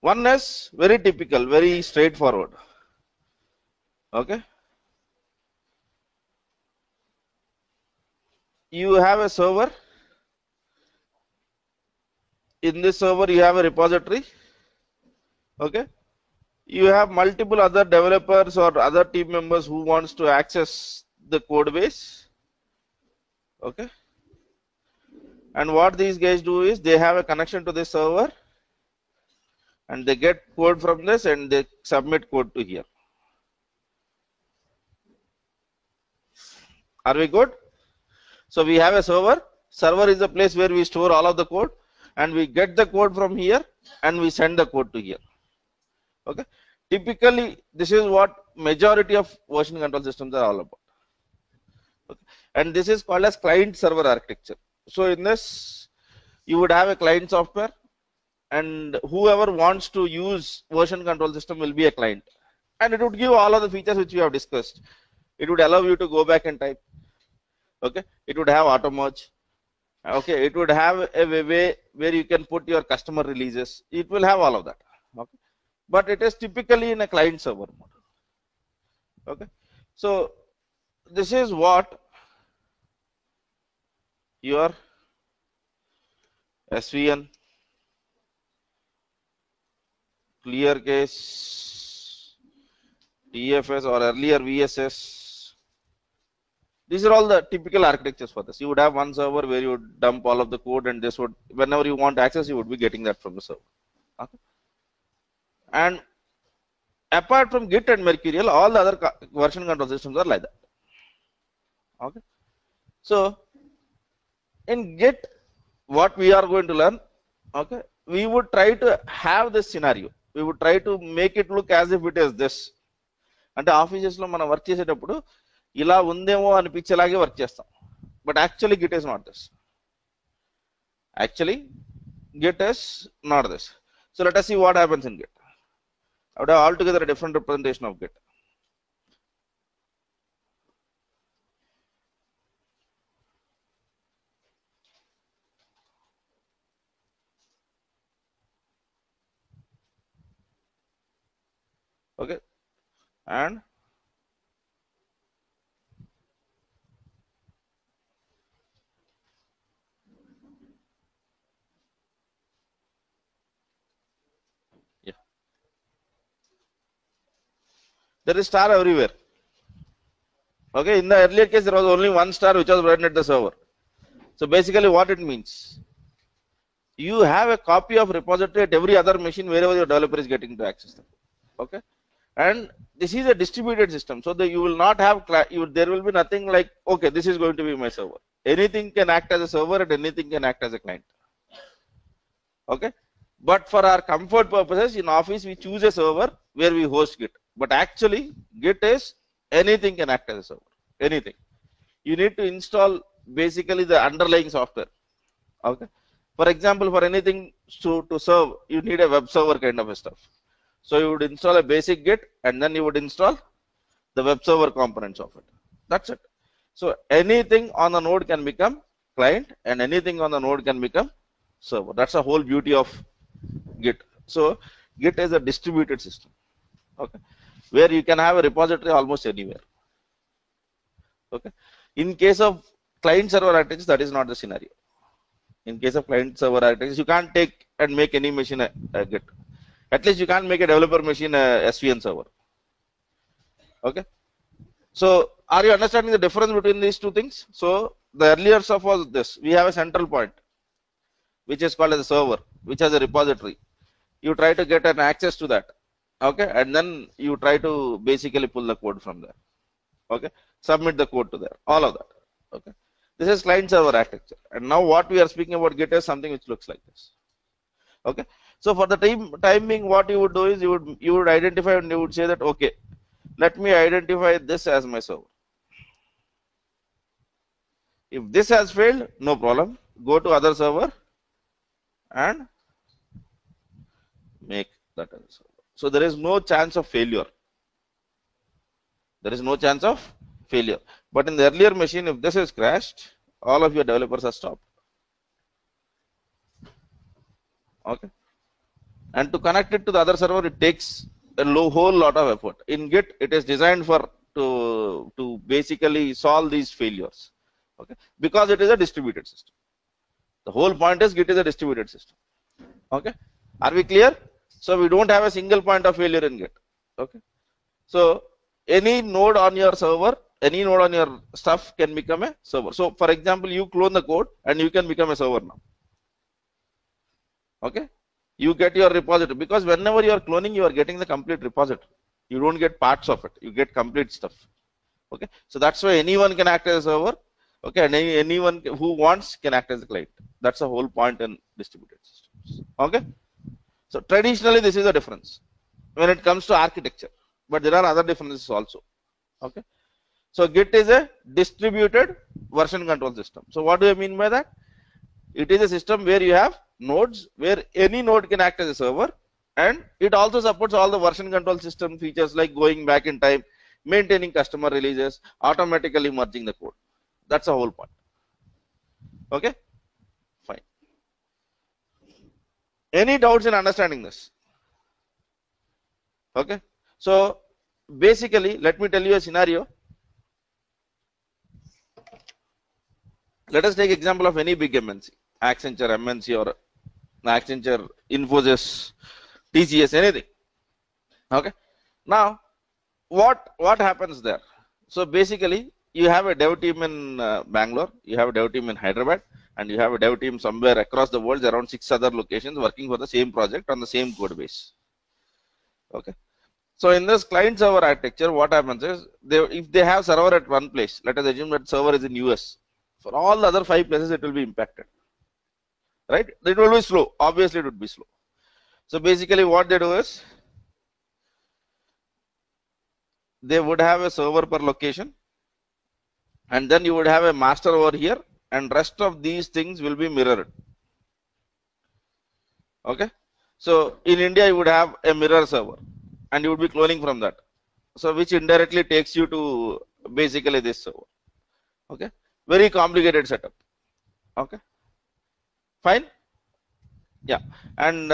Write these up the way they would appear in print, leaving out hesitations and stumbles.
One is very typical, very straightforward. Okay. You have a server. In this server, you have a repository. Okay. You have multiple other developers or other team members who wants to access the code base. Okay. And what these guys do is they have a connection to this server and they get code from this and they submit code to here. Are we good? So we have a server. Server is the place where we store all of the code and we get the code from here and we send the code to here. Okay. Typically, this is what majority of version control systems are all about. Okay. And this is called as client server architecture. So in this, you would have a client software and whoever wants to use version control system will be a client. And it would give all of the features which we have discussed. It would allow you to go back and type. Okay. It would have auto merge. Okay. It would have a way where you can put your customer releases. It will have all of that. Okay. But it is typically in a client server mode. Okay. So this is what your SVN, ClearCase, TFS or earlier VSS. These are all the typical architectures for this. You would have one server where you would dump all of the code and this would, whenever you want access, you would be getting that from the server. Okay. And apart from Git and Mercurial, all the other version control systems are like that. Okay. So in Git, what we are going to learn, okay, we would try to have this scenario. We would try to make it look as if it is this. అంటే ఆఫీసెస్లో మనం work చేసేటప్పుడు ఇలా ఉందేమో అనిపించేలాగే work చేస్తాం. But actually Git is not this. Actually Git is not this. So let us see what happens in Git. I would have altogether a different representation of Git. Okay. And yeah, there is star everywhere. Okay, in the earlier case there was only one star which was written at the server. So basically what it means, you have a copy of repository at every other machine wherever your developer is getting to access them. Okay, and this is a distributed system, so that you will not have there will be nothing like, okay, this is going to be my server. Anything can act as a server and anything can act as a client. Okay, but for our comfort purposes in Office we choose a server where we host Git, but actually Git is anything can act as a server. Anything. You need to install basically the underlying software. Okay. For example, for anything to serve, you need a web server kind of a stuff. So you would install a basic Git and then you would install the web server components of it. That's it. So anything on the node can become client and anything on the node can become server. That's the whole beauty of Git. So Git is a distributed system. Okay. Where you can have a repository almost anywhere. Okay. In case of client server architecture, that is not the scenario. In case of client server architecture, you can't take and make any machine a Git. At least you can't make a developer machine a SVN server. Okay. So are you understanding the difference between these two things? So the earlier stuff was this. We have a central point, which is called as a server, which has a repository. You try to get an access to that. Okay. And then you try to basically pull the code from there. Okay. Submit the code to there. All of that. Okay. This is client server architecture. And now what we are speaking about Git is something which looks like this. Okay. So for the time being, what you would do is you would identify and you would say that, okay, let me identify this as my server. If this has failed, no problem. Go to other server and make that other server. So there is no chance of failure. There is no chance of failure. But in the earlier machine, if this is crashed, all of your developers are stopped. Okay. and to connect it to the other server, it takes a whole lot of effort. In Git, it is designed for to basically solve these failures, okay, because it is a distributed system. The whole point is Git is a distributed system. Okay, are we clear? So we don't have a single point of failure in Git. Okay, so any node on your server, any node on your stuff can become a server. So for example, you clone the code and you can become a server now. Okay, you get your repository, because whenever you are cloning, you are getting the complete repository. You don't get parts of it, you get complete stuff. Okay, so that's why anyone can act as a server. Okay, and anyone who wants can act as a client. That's the whole point in distributed systems. Okay, so traditionally this is a difference when it comes to architecture, but there are other differences also. Okay, so Git is a distributed version control system. So what do I mean by that? It is a system where you have nodes, where any node can act as a server, and it also supports all the version control system features like going back in time, maintaining customer releases, automatically merging the code. That's the whole point. Okay, fine. Any doubts in understanding this? Okay, so basically, let me tell you a scenario. Let us take example of any big MNC, Accenture, MNC, or Accenture, Infosys, TCS, anything. Okay, now what happens there? So basically, you have a dev team in Bangalore, you have a dev team in Hyderabad, and you have a dev team somewhere across the world, around 6 other locations working for the same project on the same code base. Okay, so in this client server architecture, what happens is, if they have server at one place, let us assume that server is in US, for all the other 5 places it will be impacted, right? It will be slow, obviously it would be slow. So basically what they do is, they would have a server per location, and then you would have a master over here, and rest of these things will be mirrored. Okay, so in India you would have a mirror server, and you would be cloning from that, so which indirectly takes you to basically this server. Okay, very complicated setup. Okay, fine. Yeah, and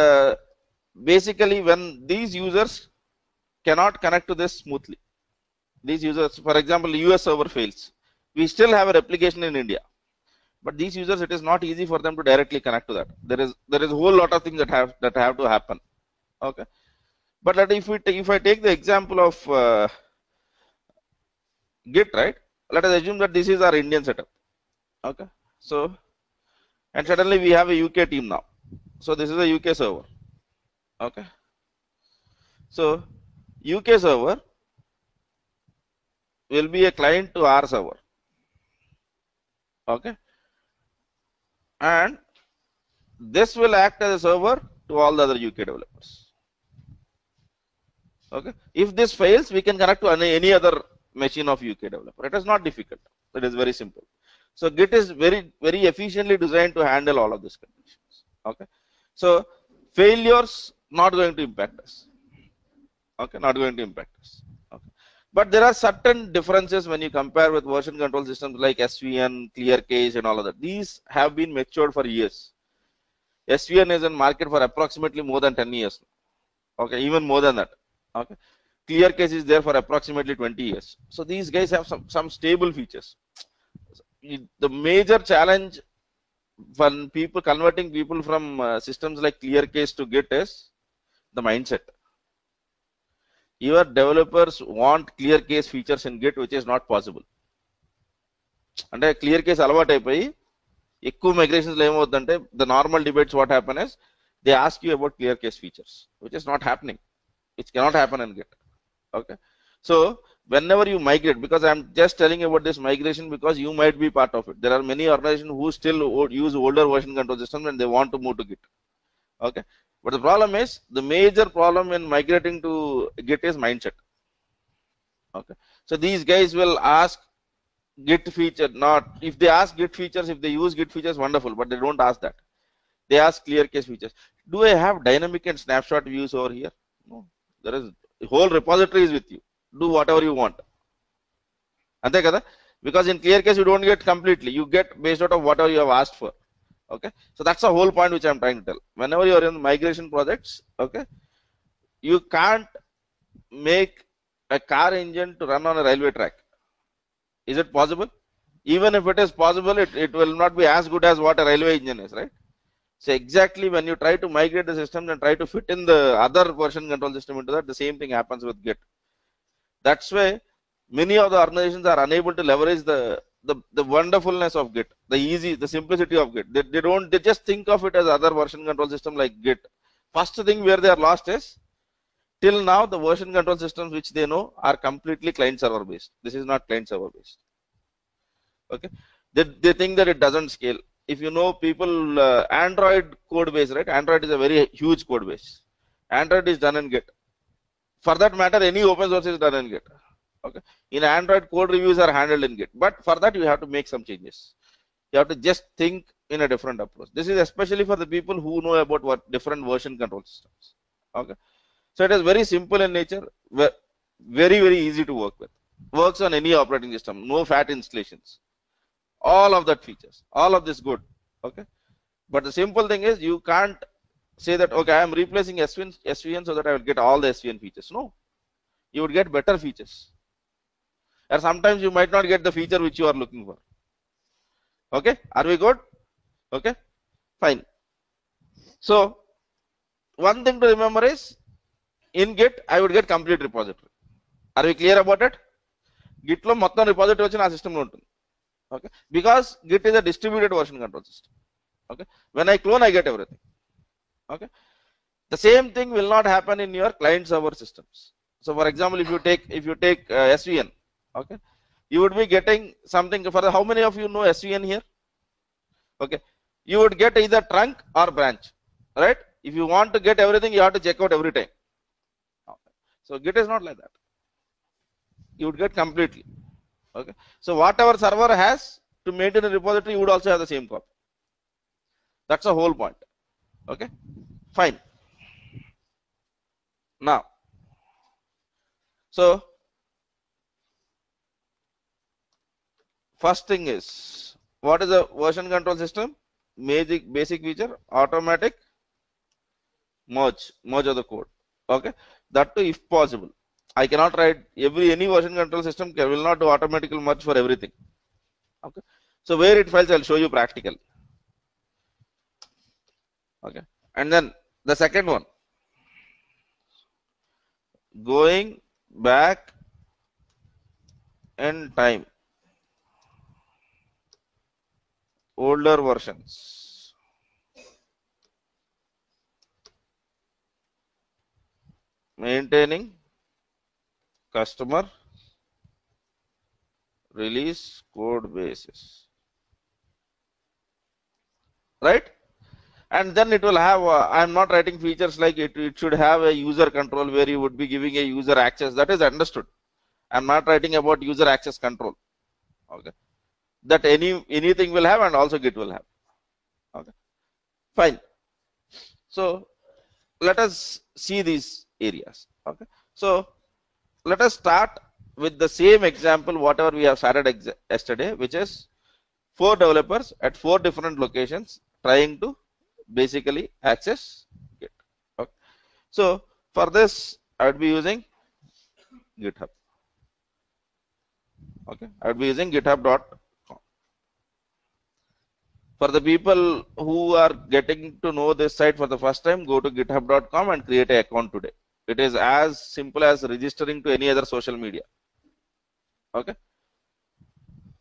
basically when these users cannot connect to this smoothly, these users, for example, US server fails, we still have a replication in India, but these users, it is not easy for them to directly connect to that. There is a whole lot of things that have to happen. Okay, but if I take the example of Git, right? Let us assume that this is our Indian setup. Okay, so and suddenly we have a UK team now. So this is a UK server. Okay, so UK server will be a client to our server. Okay, and this will act as a server to all the other UK developers. Okay, if this fails, we can connect to any other machine of UK developer. It is not difficult. It is very simple. So Git is very efficiently designed to handle all of these conditions. Okay, so failures not going to impact us. Okay, not going to impact us. Okay, but there are certain differences when you compare with version control systems like SVN, ClearCase, and all of that. These have been matured for years. SVN is in market for approximately more than 10 years. Okay, even more than that. Okay, ClearCase is there for approximately 20 years. So these guys have some stable features. The major challenge when converting people from systems like ClearCase to Git is the mindset. Your developers want ClearCase features in Git, which is not possible. And a ClearCase alawat అయిపోయి ఎక్కువ migrations లో ఏమవుతుందంటే, the normal debates what happen is, they ask you about ClearCase features, which is not happening. It cannot happen in Git. Okay, so whenever you migrate, because I am just telling about this migration because you might be part of it. There are many organizations who still use older version control systems and they want to move to Git. Okay, but the problem is, the major problem in migrating to Git is mindset. Okay, so these guys will ask Git feature, not if they ask Git features, if they use Git features, wonderful, but they don't ask that. They ask ClearCase features. Do I have dynamic and snapshot views over here? No, there is the whole repository is with you. Do whatever you want. Ante kada? Because in ClearCase you don't get completely, you get based out of whatever you have asked for. Okay, so that's the whole point which I'm trying to tell. Whenever you're in migration projects, okay, you can't make a car engine to run on a railway track. Is it possible? Even if it is possible, it will not be as good as what a railway engine is, right? So exactly when you try to migrate the system and try to fit in the other version control system into that, the same thing happens with Git. That's why many of the organizations are unable to leverage the wonderfulness of Git, the simplicity of Git. They just think of it as other version control system like Git. First thing where they are lost is, till now the version control systems which they know are completely client server based. This is not client server based. Okay, they think that it doesn't scale. If you know people, Android code base, right? Android is a very huge code base. Android is done in Git. For that matter, any open source is done in Git. Okay, in Android, code reviews are handled in Git, but for that you have to make some changes. You have to just think in a different approach. This is especially for the people who know about what different version control systems. Okay, so it is very simple in nature, very easy to work with. Works on any operating system, no fat installations. All of that features, all of this good. Okay, but the simple thing is you can't say that okay, I am replacing SVN so that I will get all the SVN features. No, you would get better features, or sometimes you might not get the feature which you are looking for. Okay, are we good? Okay, fine. So one thing to remember is, in Git I would get complete repository. Are we clear about it? Git lo mottam repository వచ్చి నా system లో ఉంటుంది. Okay, because Git is a distributed version control system. Okay, when I clone I get everything. Okay, the same thing will not happen in your client server systems. So for example, if you take SVN, okay, you would be getting something for how many of you know SVN here? Okay, you would get either trunk or branch, right? If you want to get everything, you have to check out every time. Okay, so Git is not like that. You would get completely. Okay, so whatever server has to maintain a repository, you would also have the same copy. That's the whole point. Okay, fine. Now, so first thing is, what is a version control system? Basic feature, automatic merge of the code. Okay, that too if possible. I cannot write any version control system will not do automatical merge for everything. Okay, so where it fails, I'll show you practically. Okay, and then the second one, going back in time, older versions. Maintaining customer release code bases, right? And then it will have, I'm not writing features like it should have a user control where you would be giving a user access. That is understood. I'm not writing about user access control. Okay, that anything will have, and also Git will have. Okay, fine. So let us see these areas. Okay, so let us start with the same example whatever we have started yesterday, which is 4 developers at 4 different locations trying to basically access Git. Okay, so for this I would be using GitHub. Okay, I would be using github.com. For the people who are getting to know this site for the first time, go to github.com and create an account today. It is as simple as registering to any other social media. Okay,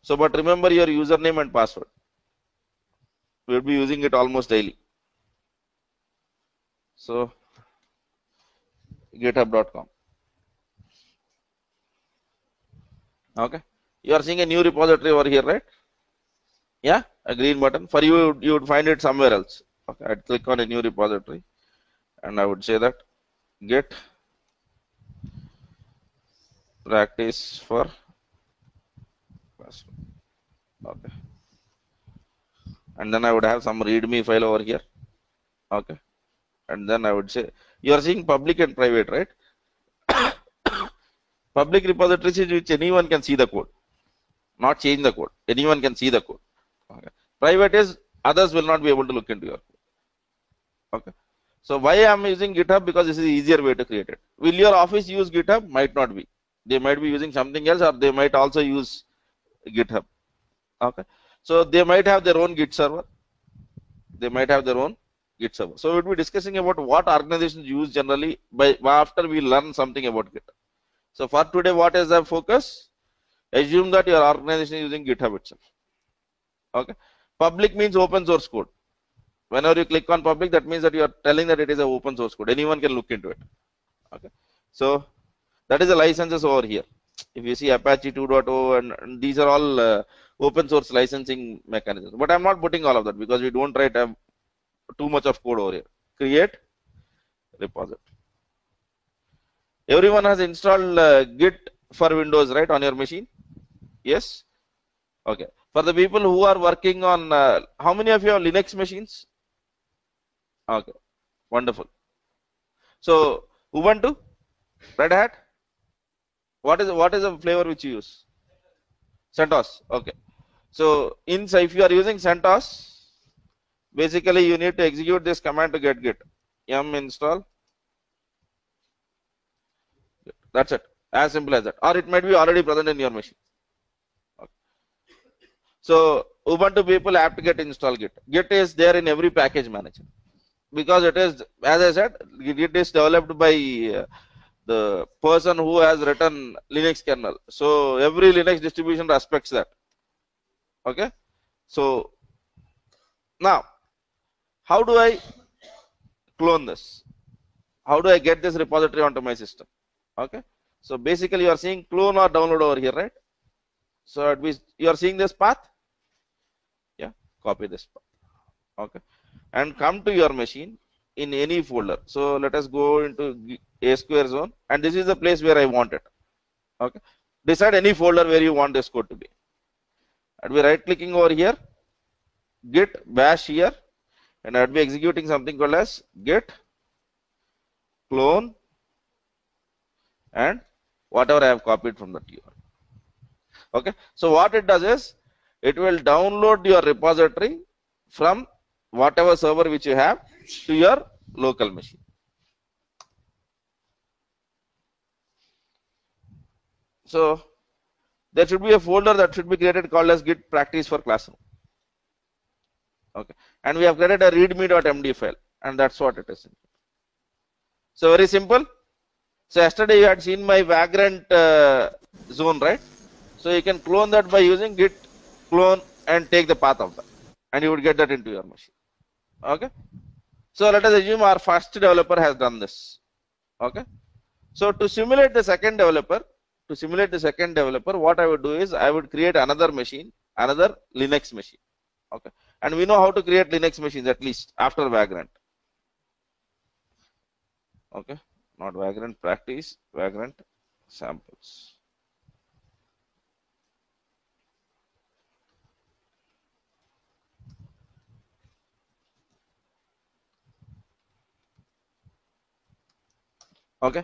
so but remember your username and password. We will be using it almost daily. So github.com. Okay, you are seeing a new repository over here, right? Yeah, a green button. For you, you would find it somewhere else. Okay, I'd click on a new repository and I would say that Git practice for classroom. Okay, and then I would have some readme file over here. Okay, and then I would say, you are seeing public and private, right? Public repositories in which anyone can see the code, not change the code. Anyone can see the code. Okay. Private is Others will not be able to look into your code. Okay. So why I am using GitHub? Because this is the easier way to create it. Will your office use GitHub? Might not be. They might be using something else, or they might also use GitHub. Okay. So they might have their own Git server. They might have their own Git server. So we'll be discussing about what organizations use generally by after we learn something about GitHub. So for today, what is the focus? Assume that your organization is using GitHub itself. Okay. Public means open source code. Whenever you click on public, that means that you are telling that it is an open source code. Anyone can look into it. Okay. So that is the licenses over here. If you see Apache 2.0 and these are all open source licensing mechanisms. But I'm not putting all of that because we don't write too much of code over here. Create repository. Everyone has installed Git for Windows, right, on your machine? Yes. Okay. For the people who are working on, how many of you have Linux machines? Okay. Wonderful. So Ubuntu, Red Hat. What is the flavor which you use? CentOS. Okay. So if you are using CentOS, basically you need to execute this command to get Git. Yum install. That's it. As simple as that. Or it might be already present in your machine. Okay. So Ubuntu people have to get install Git. Git is there in every package manager because it is, as I said, Git is developed by the person who has written Linux kernel. So every Linux distribution respects that. Okay. So now, how do I clone this? How do I get this repository onto my system? Okay. So basically, you are seeing clone or download over here, right? So you are seeing this path. Yeah. Copy this path. Okay. And come to your machine in any folder. So let us go into A square zone, and this is the place where I want it. Okay. Decide any folder where you want this code to be. I'd be right clicking over here, git bash here, and I'd be executing something called as git clone and whatever I have copied from the URL. Okay. So what it does is it will download your repository from whatever server which you have to your local machine. So there should be a folder that should be created called as git practice for classroom. Okay. And we have created a readme.md file, and that's what it is. So very simple. So yesterday you had seen my Vagrant zone, right? So you can clone that by using git clone and take the path of that, and you would get that into your machine. Okay. So let us assume our first developer has done this. Okay. So to simulate the second developer, what I would do is I would create another machine, another Linux machine. Okay. And we know how to create Linux machines at least after Vagrant. Okay. Not Vagrant practice, Vagrant samples. Okay.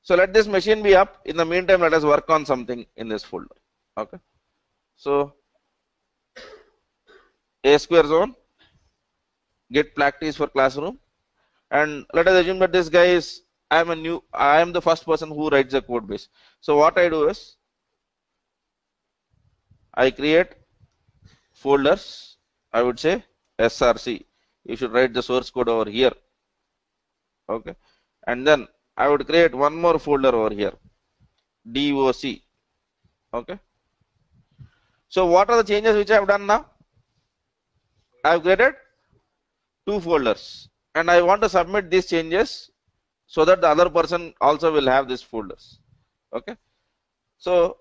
So let this machine be up. In the meantime, let us work on something in this folder. Okay. So A square zone, git practice for classroom, and let us assume that this guy is, I am the first person who writes the code base. So what I do is I create folders. I would say src. You should write the source code over here. Okay. And then I would create one more folder over here, doc. Okay. So what are the changes which I have done now? I have created two folders, and I want to submit these changes so that the other person also will have these folders. Okay. So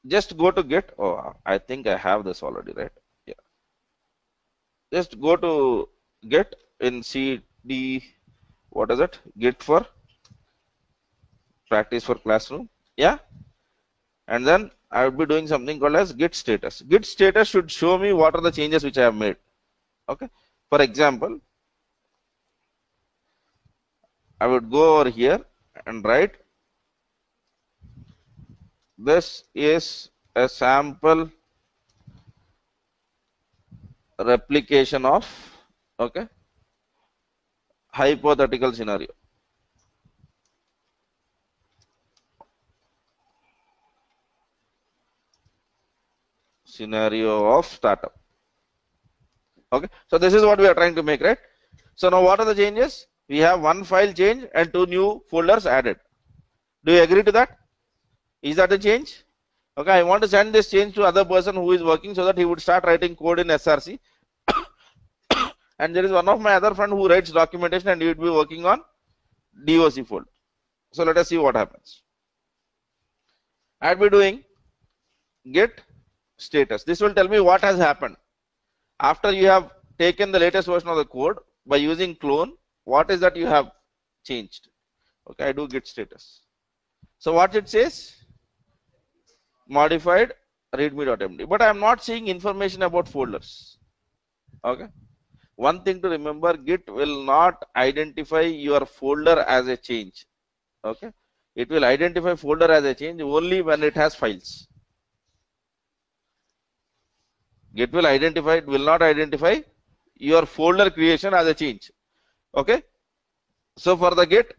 just go to git. Oh, I think I have this already, right? Yeah. Just go to git in cd. What is it? Git for practice for classroom. Yeah. And then I would be doing something called as git status. Git status should show me what are the changes which I have made. Okay. For example, I would go over here and write this is a sample replication of, okay, hypothetical scenario. Scenario of startup. Okay, so this is what we are trying to make, right? So now what are the changes? We have one file change and 2 new folders added. Do you agree to that? Is that a change? Okay, I want to send this change to other person who is working so that he would start writing code in SRC. And there is one of my other friend who writes documentation and he would be working on DOC folder. So let us see what happens. I'd be doing get status. This will tell me what has happened. After you have taken the latest version of the code by using clone, what is that you have changed? Okay, I do get status. So what it says? Modified readme.md, but I am not seeing information about folders. Okay, one thing to remember, Git will not identify your folder as a change. Okay, it will identify folder as a change only when it has files. Git will identify, it will not identify your folder creation as a change. Okay, so for the Git,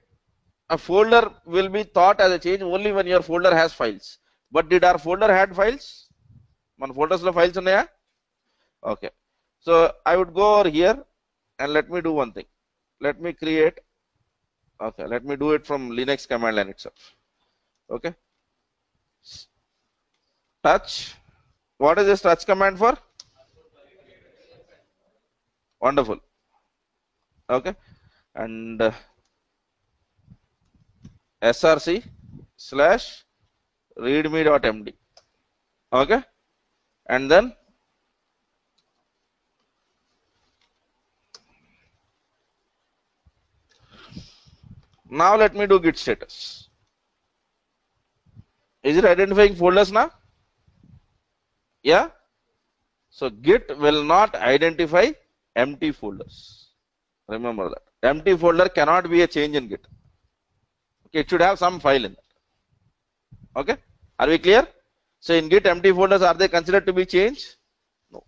a folder will be thought as a change only when your folder has files. But did our folder had files? Man folders lo files unnaya? Okay, so I would go over here and let me do one thing. Let me create, okay, let me do it from Linux command line itself. Okay, touch. What is this touch command for? Wonderful. Okay, and src slash readme.md. Okay, and then now let me do git status. Is it identifying folders now? Yeah. So Git will not identify empty folders. Remember that. Empty folder cannot be a change in Git. Okay, it should have some file in it. Okay, are we clear? So in Git, empty folders, are they considered to be change? No.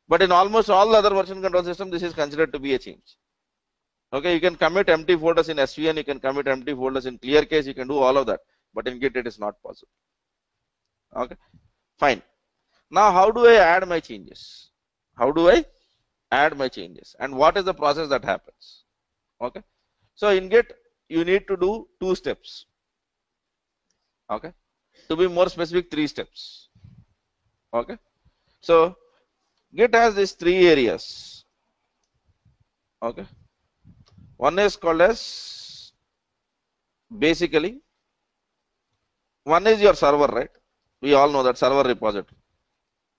But in almost all the other version control system, this is considered to be a change. Okay, you can commit empty folders in SVN, you can commit empty folders in clear case, you can do all of that. But in Git, it is not possible. Okay, fine. Now, how do I add my changes? How do I add my changes? And what is the process that happens? Okay, so in Git, you need to do 2 steps. Okay, to be more specific, 3 steps. Okay, so Git has these 3 areas. Okay, one is called as, basically, one is your server, right? We all know that server repository.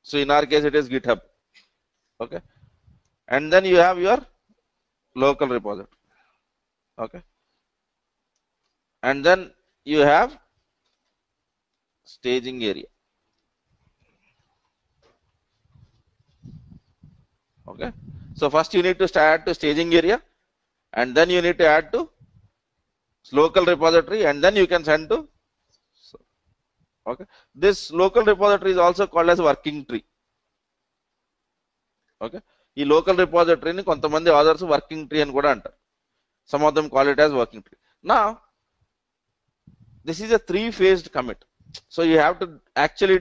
So in our case, it is GitHub. Okay, and then you have your local repository. Okay, and then you have staging area. Okay, so first you need to add to staging area, and then you need to add to local repository, and then you can send to. Okay, this local repository is also called as working tree. Okay, ఈ local repository ni kontamandi others working tree అని కూడా అంటారు. Some of them call it as working tree. Now, this is a 3-phased commit. So you have to actually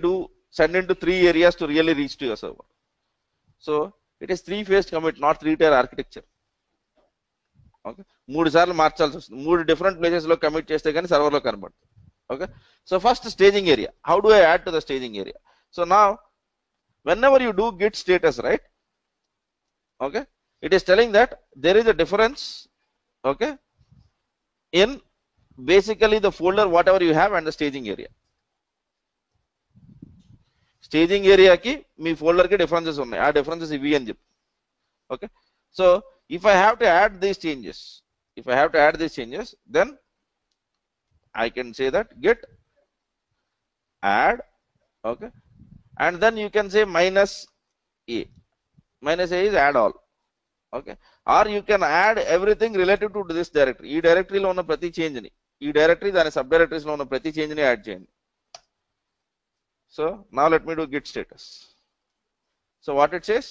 send into 3 areas to really reach to your server. So it is 3-phased commit, not 3-tier architecture. Okay, 3 సార్లు మార్చాల్సి వస్తుంది. 3 different places లో commit చేస్తే కానీ server లో కనబడుతుంది. Okay, so first staging area. How do I add to the staging area? So now, whenever you do git status, right? Okay, it is telling that there is a difference. Okay, in basically the folder whatever you have and the staging area. Staging area ki me folder ki differences ఉన్నాయి. ఆ differences ఇవి అని చెప్పి. Okay, so if I have to add these changes, then I can say that git add. Okay, and then you can say -a. -a is add all. Okay, or you can add everything relative to this directory. ఈ డైరెక్టరీలో ఉన్న ప్రతి change ని, ఈ directory దాని sub directories లో ఉన్న ప్రతి చేంజ్ ని యాడ్ చేయండి. So now let me do git status. So what it says,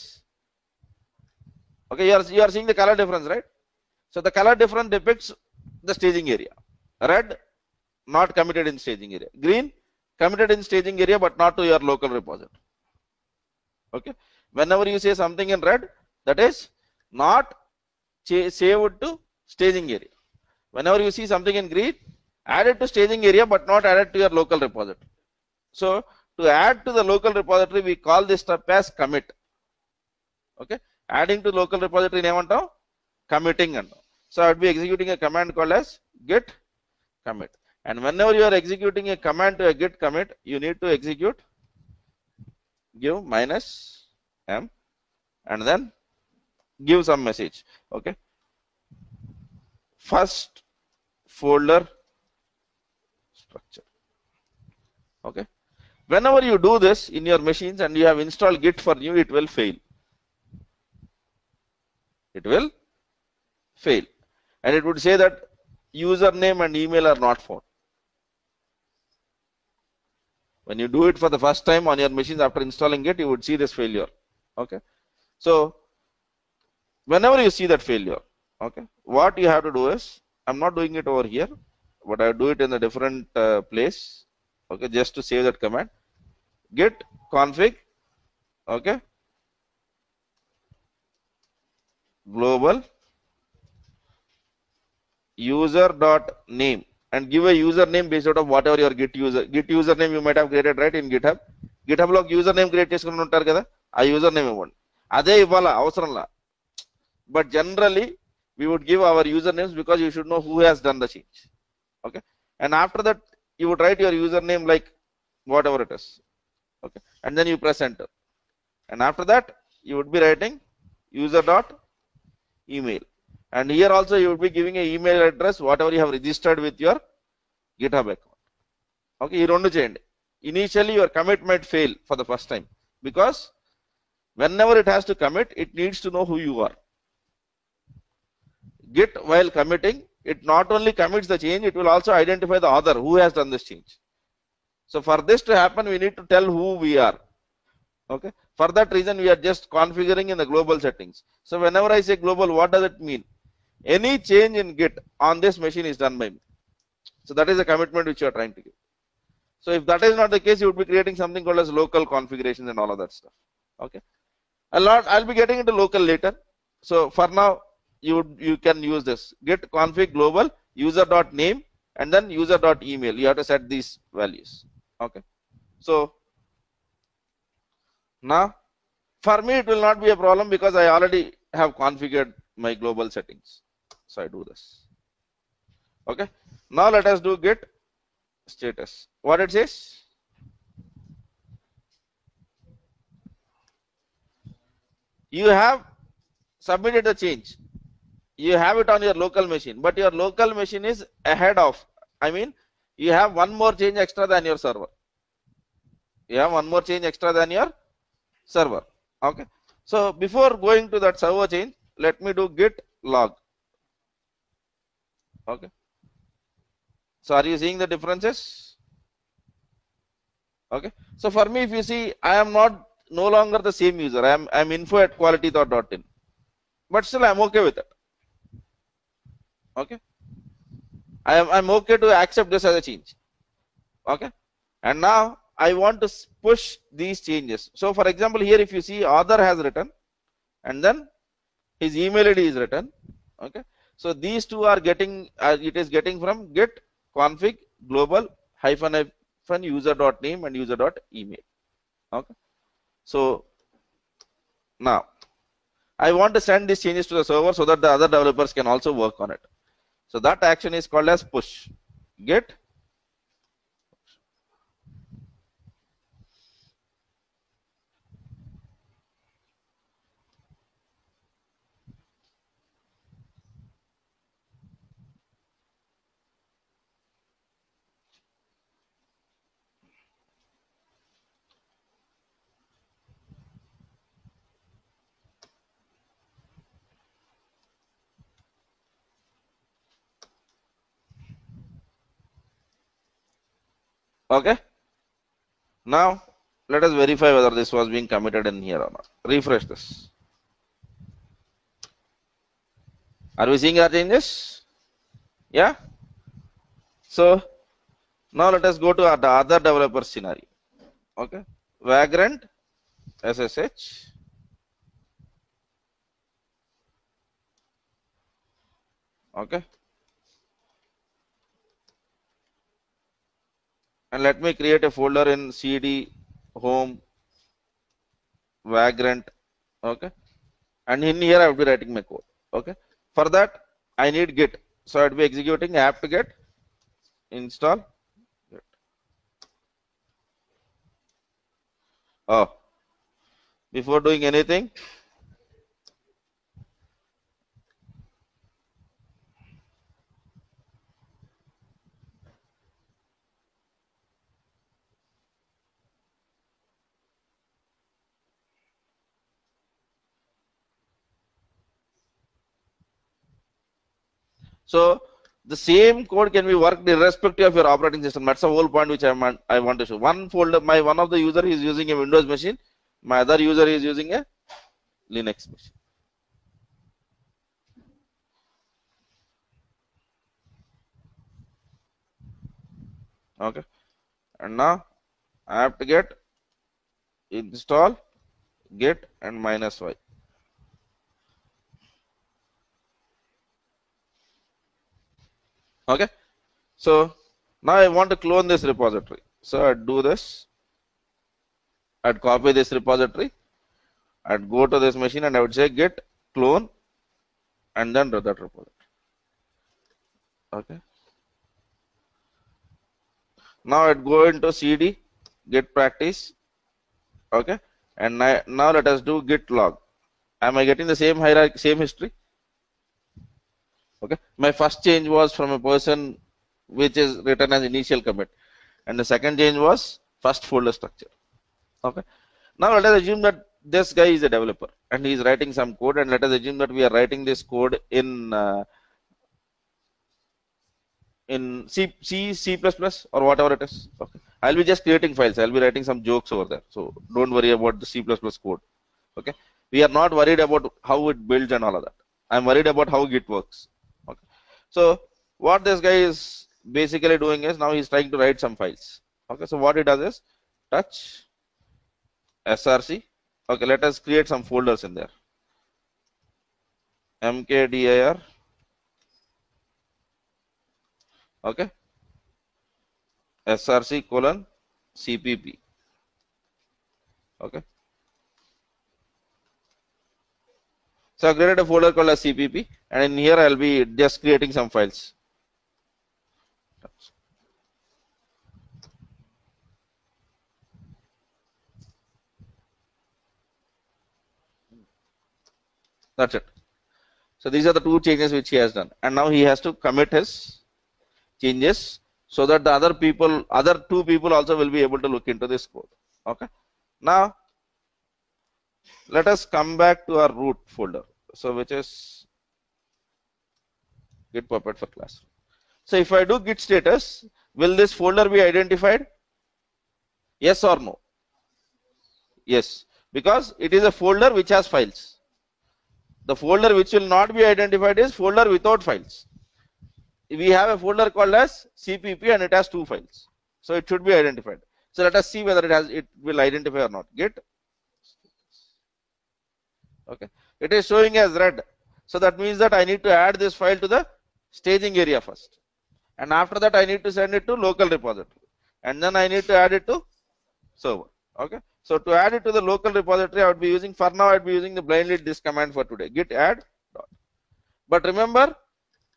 okay, you are seeing the color difference, right? So the color difference depicts the staging area. Red, not committed in staging area. Green, committed in staging area but not to your local repository. Okay, whenever you say something in red, that is not saved to staging area. Whenever you see something in green, add it to staging area but not added to your local repository. So to add to the local repository, we call this step as commit. Okay, adding to local repository name antam committing antam. So I would be executing a command called as git commit. And whenever you are executing a command to a git commit, you need to execute give -m and then give some message. Okay, first folder structure. Okay, whenever you do this in your machines and you have installed git for new, it will fail. It will fail, and it would say that username and email are not found. When you do it for the first time on your machines after installing it, you would see this failure. Okay, so whenever you see that failure, okay, what you have to do is, I'm not doing it over here, but I do it in a different place. Okay, just to save that command, git config, okay, global user.name, and give a username based out of whatever your git username you might have created, right? In GitHub లో username create చేసుకుని ఉంటారు కదా, ఆ username ఇవ్వండి. అదే ఇవ్వాలా అవసరంలా, but generally we would give our usernames because you should know who has done the change. Okay, and after that you would write your username like whatever it is. Okay, and then you press enter, and after that you would be writing user.email, and here also you would be giving an email address whatever you have registered with your GitHub account. Okay, you don't change. Initially your commit might fail for the first time because whenever it has to commit, it needs to know who you are. Git, while committing, it not only commits the change, it will also identify the author who has done this change. So for this to happen, we need to tell who we are. Okay, for that reason we are just configuring in the global settings. So whenever I say global, what does it mean? Any change in Git on this machine is done by me. So that is a commitment which you are trying to give. So if that is not the case, you would be creating something called as local configurations and all of that stuff. Okay, I'll be getting into local later. So for now, you can use this git config global user.name and then user.email. You have to set these values. Okay, so now for me it will not be a problem because I already have configured my global settings. So I do this. Okay, now let us do git status. What it says, you have submitted the change, you have it on your local machine, but your local machine is ahead of, I mean you have one more change extra than your server. You have one more change extra than your server. Okay, so before going to that server change, let me do git log. Okay, so are you seeing the differences? Okay, so for me, if you see, I am no longer the same user. I'm info@qualitythought.in, but still I'm okay with it. Okay, I'm okay to accept this as a change. Okay, and now I want to push these changes. So for example, here if you see, author has written and then his email ID is written. Okay, so these two are getting, it is getting from git config global hyphen user.name and user.email. Okay, so now I want to send these changes to the server so that the other developers can also work on it. So that action is called as push git okay. Now Let us verify whether this was being committed in here or not. Refresh this. Are we seeing our changes? Yeah. So now let us go to the other developer scenario. Okay. Vagrant SSH. Okay. And let me create a folder in CD home Vagrant. Okay. And in here I will be writing my code. Okay. For that I need Git. So I will be executing apt-get install. Oh, before doing anything, so the same code can be worked irrespective of your operating system. That's the whole point which I want to show. One folder, one of the user is using a Windows machine, my other user is using a Linux machine. Okay, and now I have to get install git and -y. Okay, so now I want to clone this repository. So I'd do this. I'd copy this repository. I'd go to this machine and I would say git clone and then run that repository. Okay. Now I'd go into CD git practice. Okay, and now let us do git log. Am I getting the same hierarchy, same history? Okay, my first change was from a person which is written as initial commit, and the second change was first folder structure. Okay, now let us assume that this guy is a developer and he is writing some code, and let us assume that we are writing this code in C, C++ or whatever it is. Okay, I'll be just creating files. I'll be writing some jokes over there. So don't worry about the C++ code. Okay, we are not worried about how it builds and all of that. I'm worried about how Git works. Okay, so what this guy is basically doing is now he's trying to write some files. Okay, so what he does is touch src. Okay, let us create some folders in there. mkdir. Okay, src:cpp. Okay, so I created a folder called as cpp, and in here I'll be just creating some files. That's it. So these are the two changes which he has done, and now he has to commit his changes so that the other two people also will be able to look into this code. Okay, now let us come back to our root folder, so which is git puppet for classroom. So if I do git status, will this folder be identified? Yes or no? Yes, because it is a folder which has files. The folder which will not be identified is folder without files. We have a folder called as cpp and it has two files, so it should be identified. So let us see whether it will identify or not. Git. Okay, it is showing as red, so that means that I need to add this file to the staging area first, and after that I need to send it to local repository, and then I need to add it to server. Okay, so to add it to the local repository, I would be using, for now I would be using the blindly this command for today, git add dot. But remember,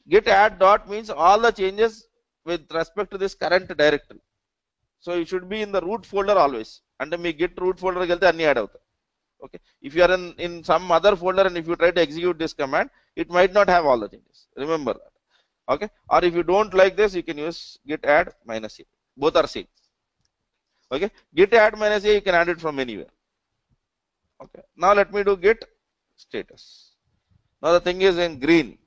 git add dot means all the changes with respect to this current directory. So it should be in the root folder always. And me git root folder gelte anni add avutayi. Okay, if you are in some other folder and if you try to execute this command, it might not have all the changes. Remember that. Okay, or if you don't like this, you can use git add -a. Both are same. Okay, git add -a, you can add it from anywhere. Okay, now let me do git status. Now the thing is in green.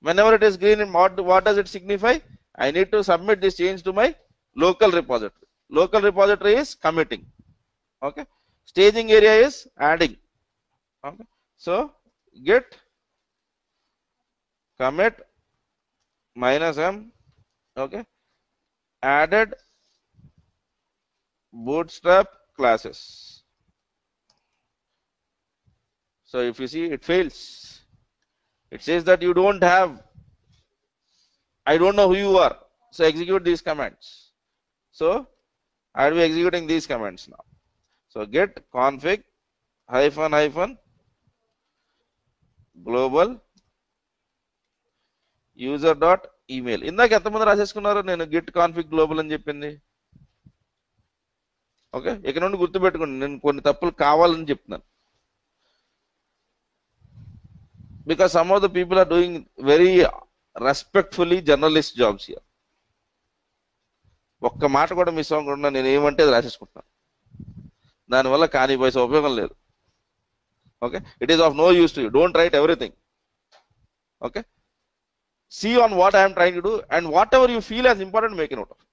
Whenever it is green, what does it signify? I need to submit this change to my local repository. Local repository is committing. Okay, staging area is adding. Okay, so git commit -m, okay, added bootstrap classes. So if you see, it fails. It says that you don't have, I don't know who you are, so execute these commands. So I will be executing these commands now. So git config -- global user dot email. ఇందాక ఎంతమంది రాసేసుకున్నారు నేను git config global అని చెప్పింది? Okay, ఇక్కడ నుండి గుర్తుపెట్టుకోండి, నేను కొన్ని తప్పులు కావాలని చెప్తున్నాను. Because some of the people are doing very respectfully journalist jobs here. ఒక్క మాట కూడా మిస్ అవ్వకుండా నేను ఏమంటే అది రాసేసుకుంటున్నాను. దానివల్ల కానీ పైసా ఉపయోగం లేదు. Okay, it is of no use to you. Don't write everything. Okay, see on what I am trying to do, and whatever you feel as important, make a note of it,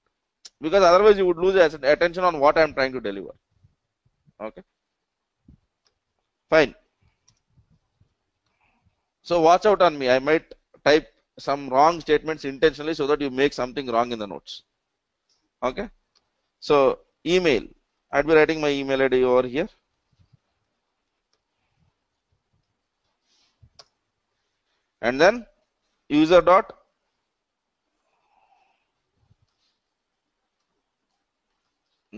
because otherwise you would lose attention on what I am trying to deliver. Okay, fine. So watch out on me. I might type some wrong statements intentionally so that you make something wrong in the notes. Okay, so email, I'd be writing my email ID over here. And then user dot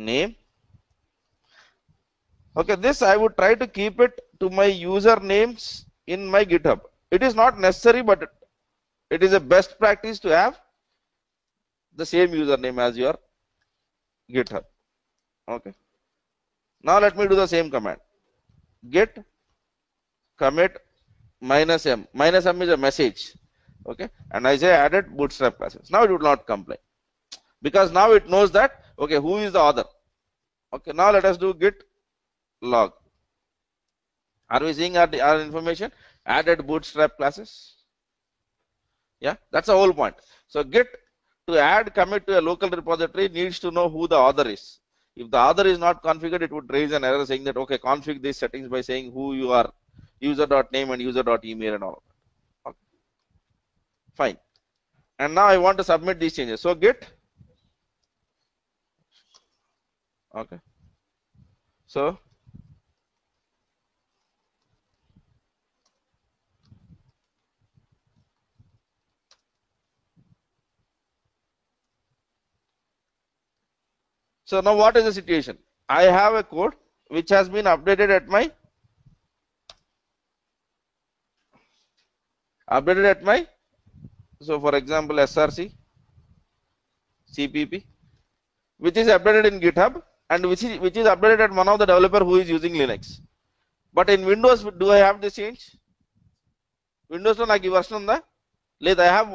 name. Okay, this I would try to keep it to my user names in my GitHub. It is not necessary, but it is a best practice to have the same username as your GitHub. Okay, now let me do the same command. Git commit -m. -m is a message. Okay, and I say added bootstrap classes. Now it would not complain, because now it knows that, okay, who is the author. Okay, now let us do git log. Are we seeing our information? Added bootstrap classes. Yeah, that's the whole point. So git to add commit to a local repository needs to know who the author is. If the author is not configured, it would raise an error saying that, okay, config these settings by saying who you are, user.name and user.email and all of that. Okay, fine. And now I want to submit these changes. So git, okay, so now what is the situation? I have a code which has been updated at my so for example src cpp, which is updated in GitHub and which is updated at one of the developer who is using Linux. But in Windows, do I have this change? Windows lo naku ee version unda leda, I have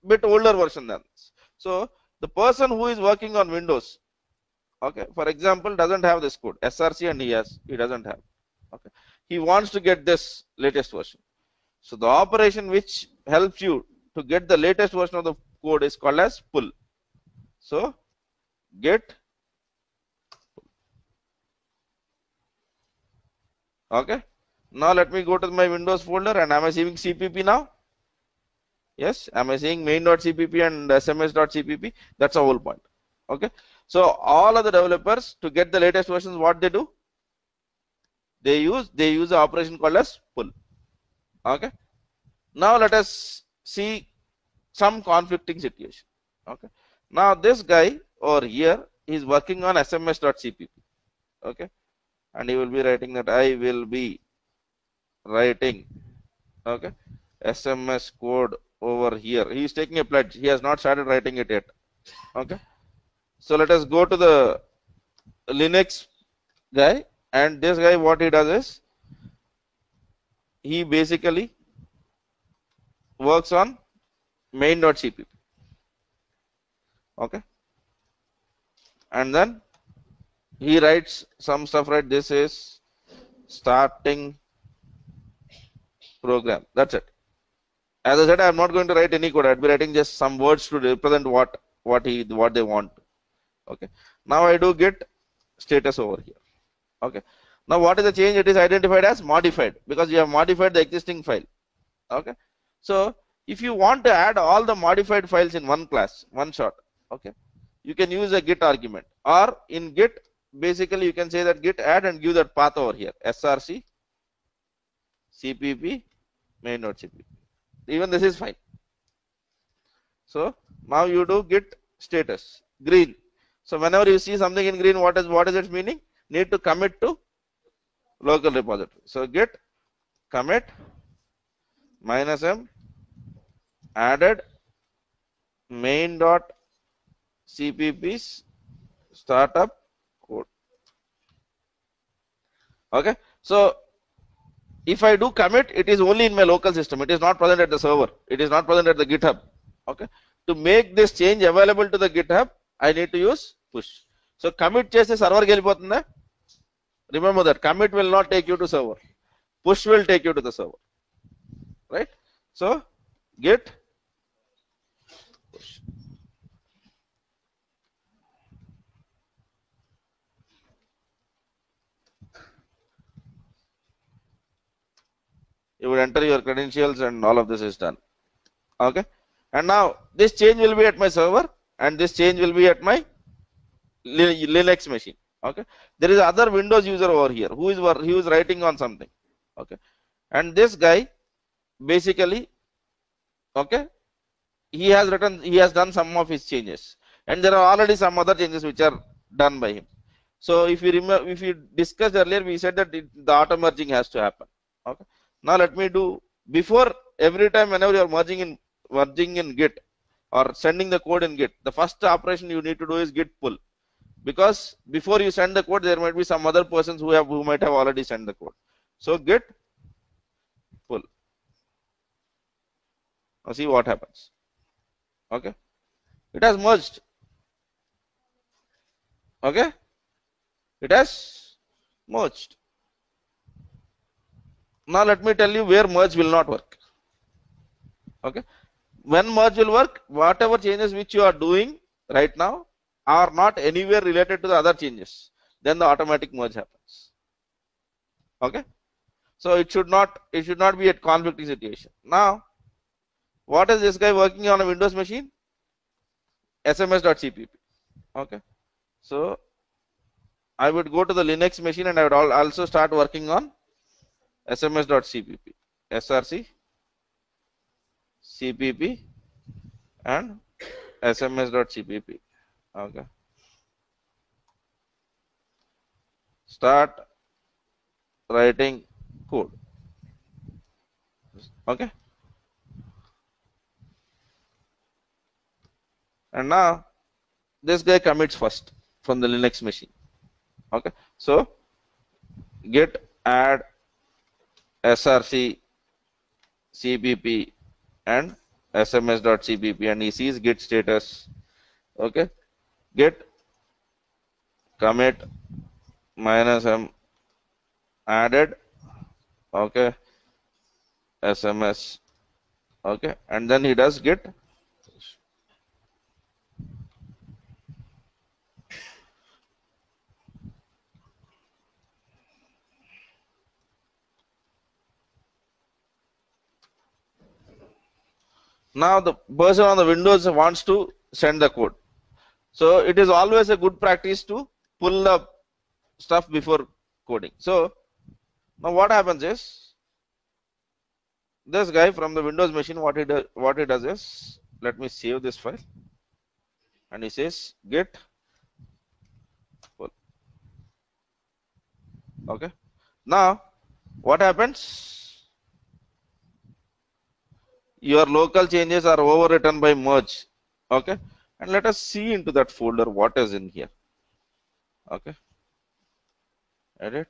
bit older version than this. So the person who is working on Windows, okay, for example, doesn't have this code src, and he doesn't have. Okay, he wants to get this latest version. So the operation which helps you to get the latest version of the code is called as pull. So git okay, now let me go to my Windows folder, and am I seeing CPP now? Yes, am I seeing main.cpp and sms.cpp? That's the whole point. Okay, so all of the developers, to get the latest versions, what they do, they use the operation called as pull. Okay, now let us see some conflicting situation. Okay, now this guy over here is working on sms.cpp. Okay, and he will be writing that I will be writing, okay, SMS code over here. He is taking a pledge. He has not started writing it yet. Okay, so let us go to the Linux guy, and this guy, what he does is he basically works on main.cpp. Okay, and then he writes some stuff, right? This is starting program. That's it. As I said, I am not going to write any code. I'd be writing just some words to represent what they want. Okay, now I do git status over here. Okay. Now what is the change? It is identified as modified because you have modified the existing file. Okay. So if you want to add all the modified files in one class, one shot, okay, you can use a git argument, or in git basically you can say that git add and give that path over here, src cpp main.cpp. Even this is fine. So now you do git status green. So whenever you see something in green, what is its meaning? Need to commit to local repository. So git commit -m added main.cpp's startup code. Okay. So if I do commit, it is only in my local system. It is not present at the server. It is not present at the GitHub. Okay. To make this change available to the GitHub, I need to use push. So commit chese server ki velipotunda. Remember that commit will not take you to server. Push will take you to the server. Right. So git push. You would enter your credentials and all of this is done. Okay. And now this change will be at my server and this change will be at my Linux machine. Okay. There is other Windows user over here who is writing on something. Okay. And this guy basically, okay, he has done some of his changes, and there are already some other changes which are done by him. So if you remember, if you discussed earlier, we said that the auto merging has to happen. Okay. Now let me do, before every time whenever you are merging in git or sending the code in git, the first operation you need to do is git pull, because before you send the code there might be some other persons who might have already sent the code. So git pull. Now see what happens. Okay. It has merged. Okay. It has merged. Now let me tell you where merge will not work. Okay. When merge will work, whatever changes which you are doing right now are not anywhere related to the other changes, then the automatic merge happens. Okay. So it should not be a conflicting situation. Now what is this guy working on a Windows machine? sms.cpp. Okay. So I would go to the Linux machine and I would also start working on sms.cpp, src cpp and sms.cpp. Okay. Start writing code. Okay. And now this guy commits first from the Linux machine. Okay. So git add src cpp and sms.cpp, and he sees git status. Okay. Git commit -m added, okay, sms, okay, and then he does git now the person on the Windows wants to send the code. So it is always a good practice to pull the stuff before coding. So now what happens is, this guy from the Windows machine, what he does is, let me save this file, and he says git pull. Okay. Now what happens? Your local changes are overwritten by merge. Okay. And let us see into that folder what is in here. Okay. Edit.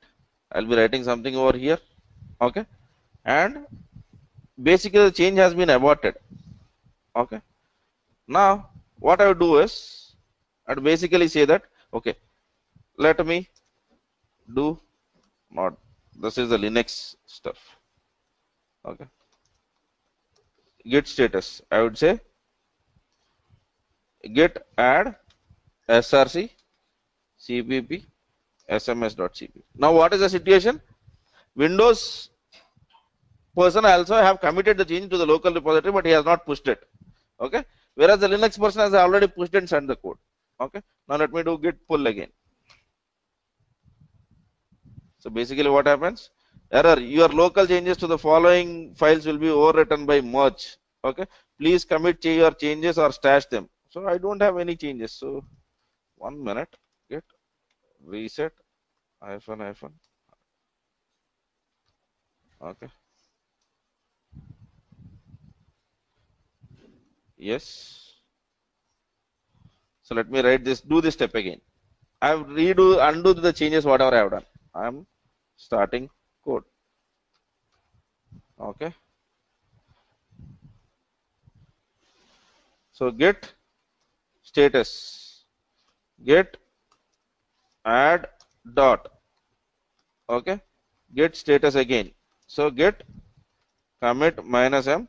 I'll be writing something over here. Okay. And basically the change has been aborted. Okay. Now what I would do is, I'd basically say that, okay, let me do not, this is the Linux stuff. Okay. Git status, I would say git add src cpp sms.cpp. Now what is the situation? Windows person also have committed the change to the local repository, but he has not pushed it. Okay. Whereas the Linux person has already pushed and sent the code. Okay. Now let me do git pull again. So basically what happens? Error, your local changes to the following files will be overwritten by merge. Okay. Please commit your changes or stash them. So I don't have any changes. So 1 minute, git reset -. Okay. Yes. So let me write this, do this step again. I have undo the changes whatever I have done. I am starting code. Okay. So git status, git add dot. Okay. Git status again. So git commit -m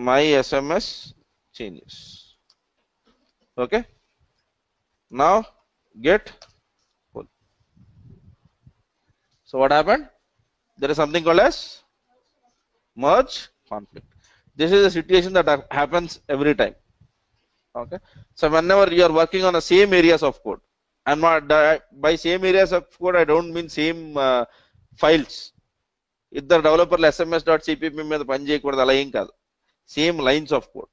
my SMS changes. Okay. Now git pull. So what happened? There is something called as merge conflict. This is a situation that happens every time. Okay. So whenever you are working on the same areas of code, I'm not by same areas of code, I don't mean same files. If the developer sms.cpp మీద పని చేయకూడదు అలా ఏం కాదు. Same lines of code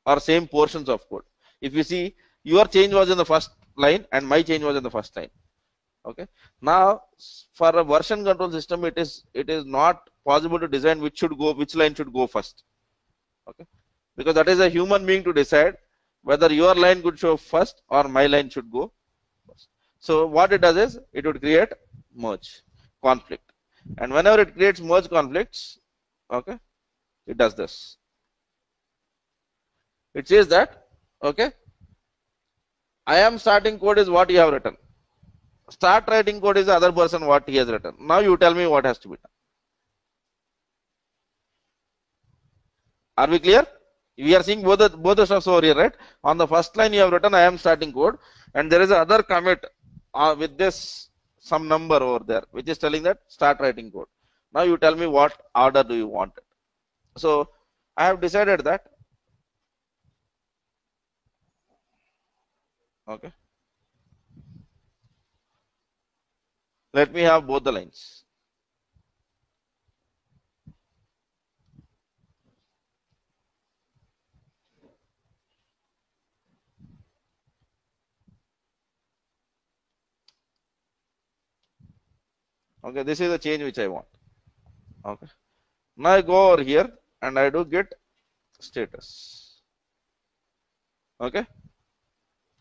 or same portions of code. If you see, your change was in the first line and my change was in the first line. Okay. Now for a version control system, it is not possible to design which line should go first. Okay. Because that is a human being to decide whether your line could show first or my line should go first. So what it does is it would create merge conflict, and whenever it creates merge conflicts, okay, it does this. It says that, okay, I am starting code is what you have written. Start writing code is the other person what he has written. Now you tell me what has to be done. Are we clear? We are seeing both the stuffs over here, right? On the first line you have written I am starting code, and there is another commit with this some number over there which is telling that start writing code. Now you tell me what order do you want it. So I have decided that, okay, let me have both the lines. Okay, this is the change which I want. Okay, now I go over here and I do git status. Okay,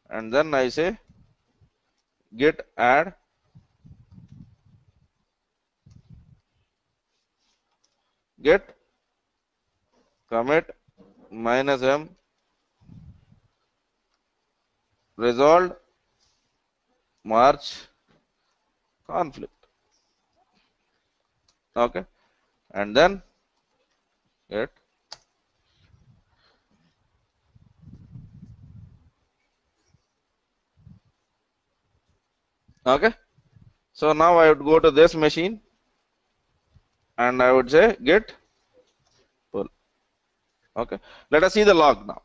and then I say git add git commit -m resolved merge conflict. Okay, and then git okay. So now I would go to this machine and I would say git pull. Okay, let us see the log now.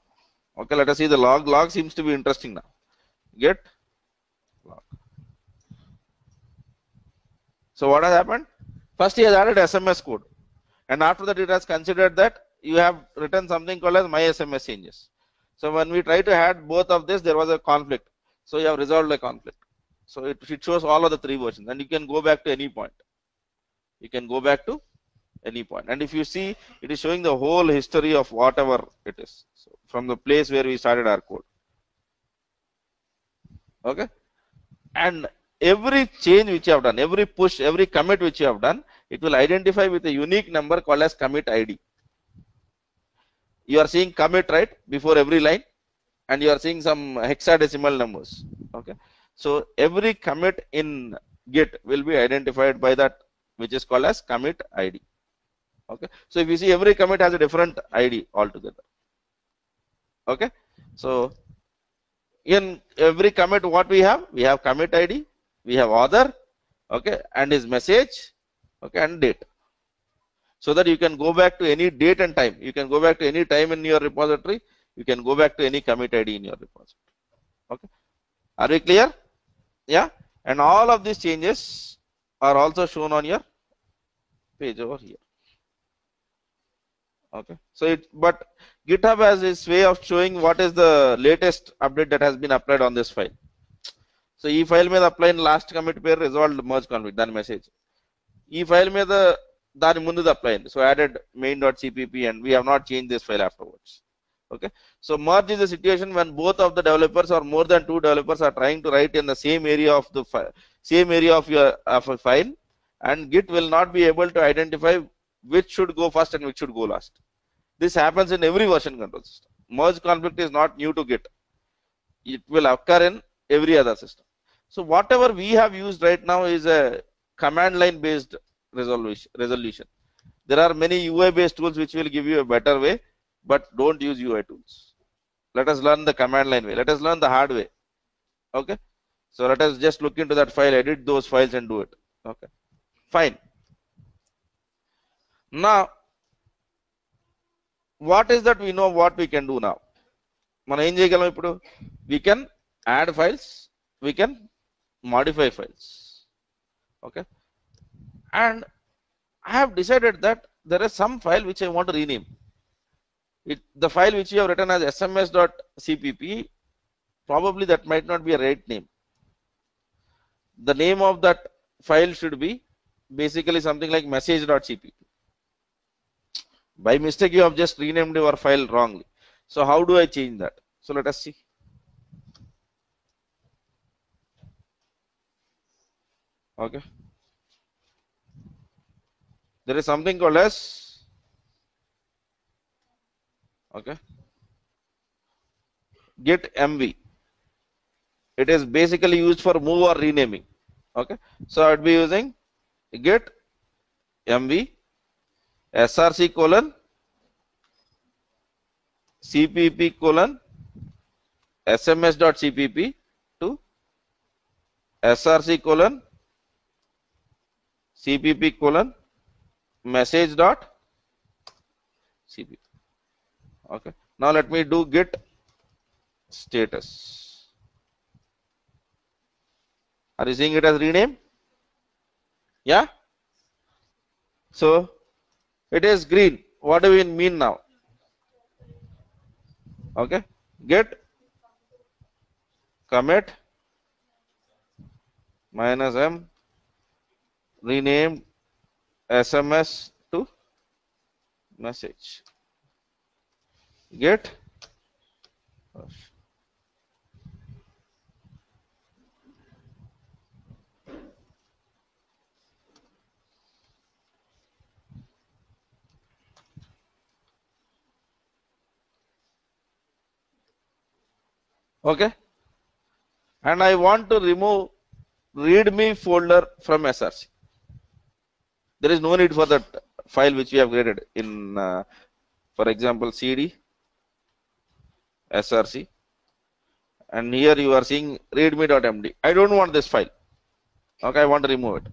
Okay, let us see the log. Log seems to be interesting now. Git log. So what has happened? First he has added SMS code, and after that it has considered that you have written something called as my SMS changes. So when we try to add both of this, there was a conflict. So you have resolved the conflict. So it shows all of the three versions, and you can go back to any point. You can go back to any point, and if you see, it is showing the whole history of whatever it is. So from the place where we started our code. Okay, and every change which you have done, every push, every commit which you have done, it will identify with a unique number called as commit ID. You are seeing commit right before every line, and you are seeing some hexadecimal numbers. Okay, so every commit in Git will be identified by that which is called as commit ID. Okay, so if you see, every commit has a different ID altogether. Okay, so in every commit what we have commit ID, we have author, okay, and his message, okay, and date. So that you can go back to any date and time. You can go back to any time in your repository. You can go back to any commit ID in your repository. Okay. Are we clear? Yeah. And all of these changes are also shown on your page over here. Okay. So but GitHub has its way of showing what is the latest update that has been applied on this file. So ఈ file మీద apply last commit పేరు resolved merge conflict దాని message ఈ file మీద దాని ముందుది apply అయింది. So added main.cpp and we have not changed this file afterwards. Okay, so merge is a situation when both of the developers or more than two developers are trying to write in the same area of the same area of a file, and Git will not be able to identify which should go first and which should go last. This happens in every version control system. Merge conflict is not new to Git. It will occur in every other system. So whatever we have used right now is a command line based resolution. There are many UI based tools which will give you a better way, but don't use UI tools. Let us learn the command line way. Let us learn the hard way. Okay, so let us just look into that file, edit those files and do it. Okay, fine. Now what is that we know what we can do now? మనం ఏం చేయగలం ఇప్పుడు? We can add files, we can modify files. Okay, and I have decided that there is some file which I want to rename. The file which you have written as sms.cpp, probably that might not be a right name. The name of that file should be basically something like message.cpp. By mistake you have just renamed your file wrongly. So how do I change that? So let us see. Okay, there is something called as, okay, git mv. It is basically used for move or renaming. Okay, so I would be using git mv src colon cpp colon sms.cpp to src colon cpp colon message.cpp. Okay, now let me do git status. Are you seeing it as rename? Yeah, so it is green. What do we mean now? Okay, git commit -m renamed sms to message. Git okay, and I want to remove readme folder from src. There is no need for that file which we have created in for example cd src, and here you are seeing readme.md. I don't want this file. Okay, I want to remove it.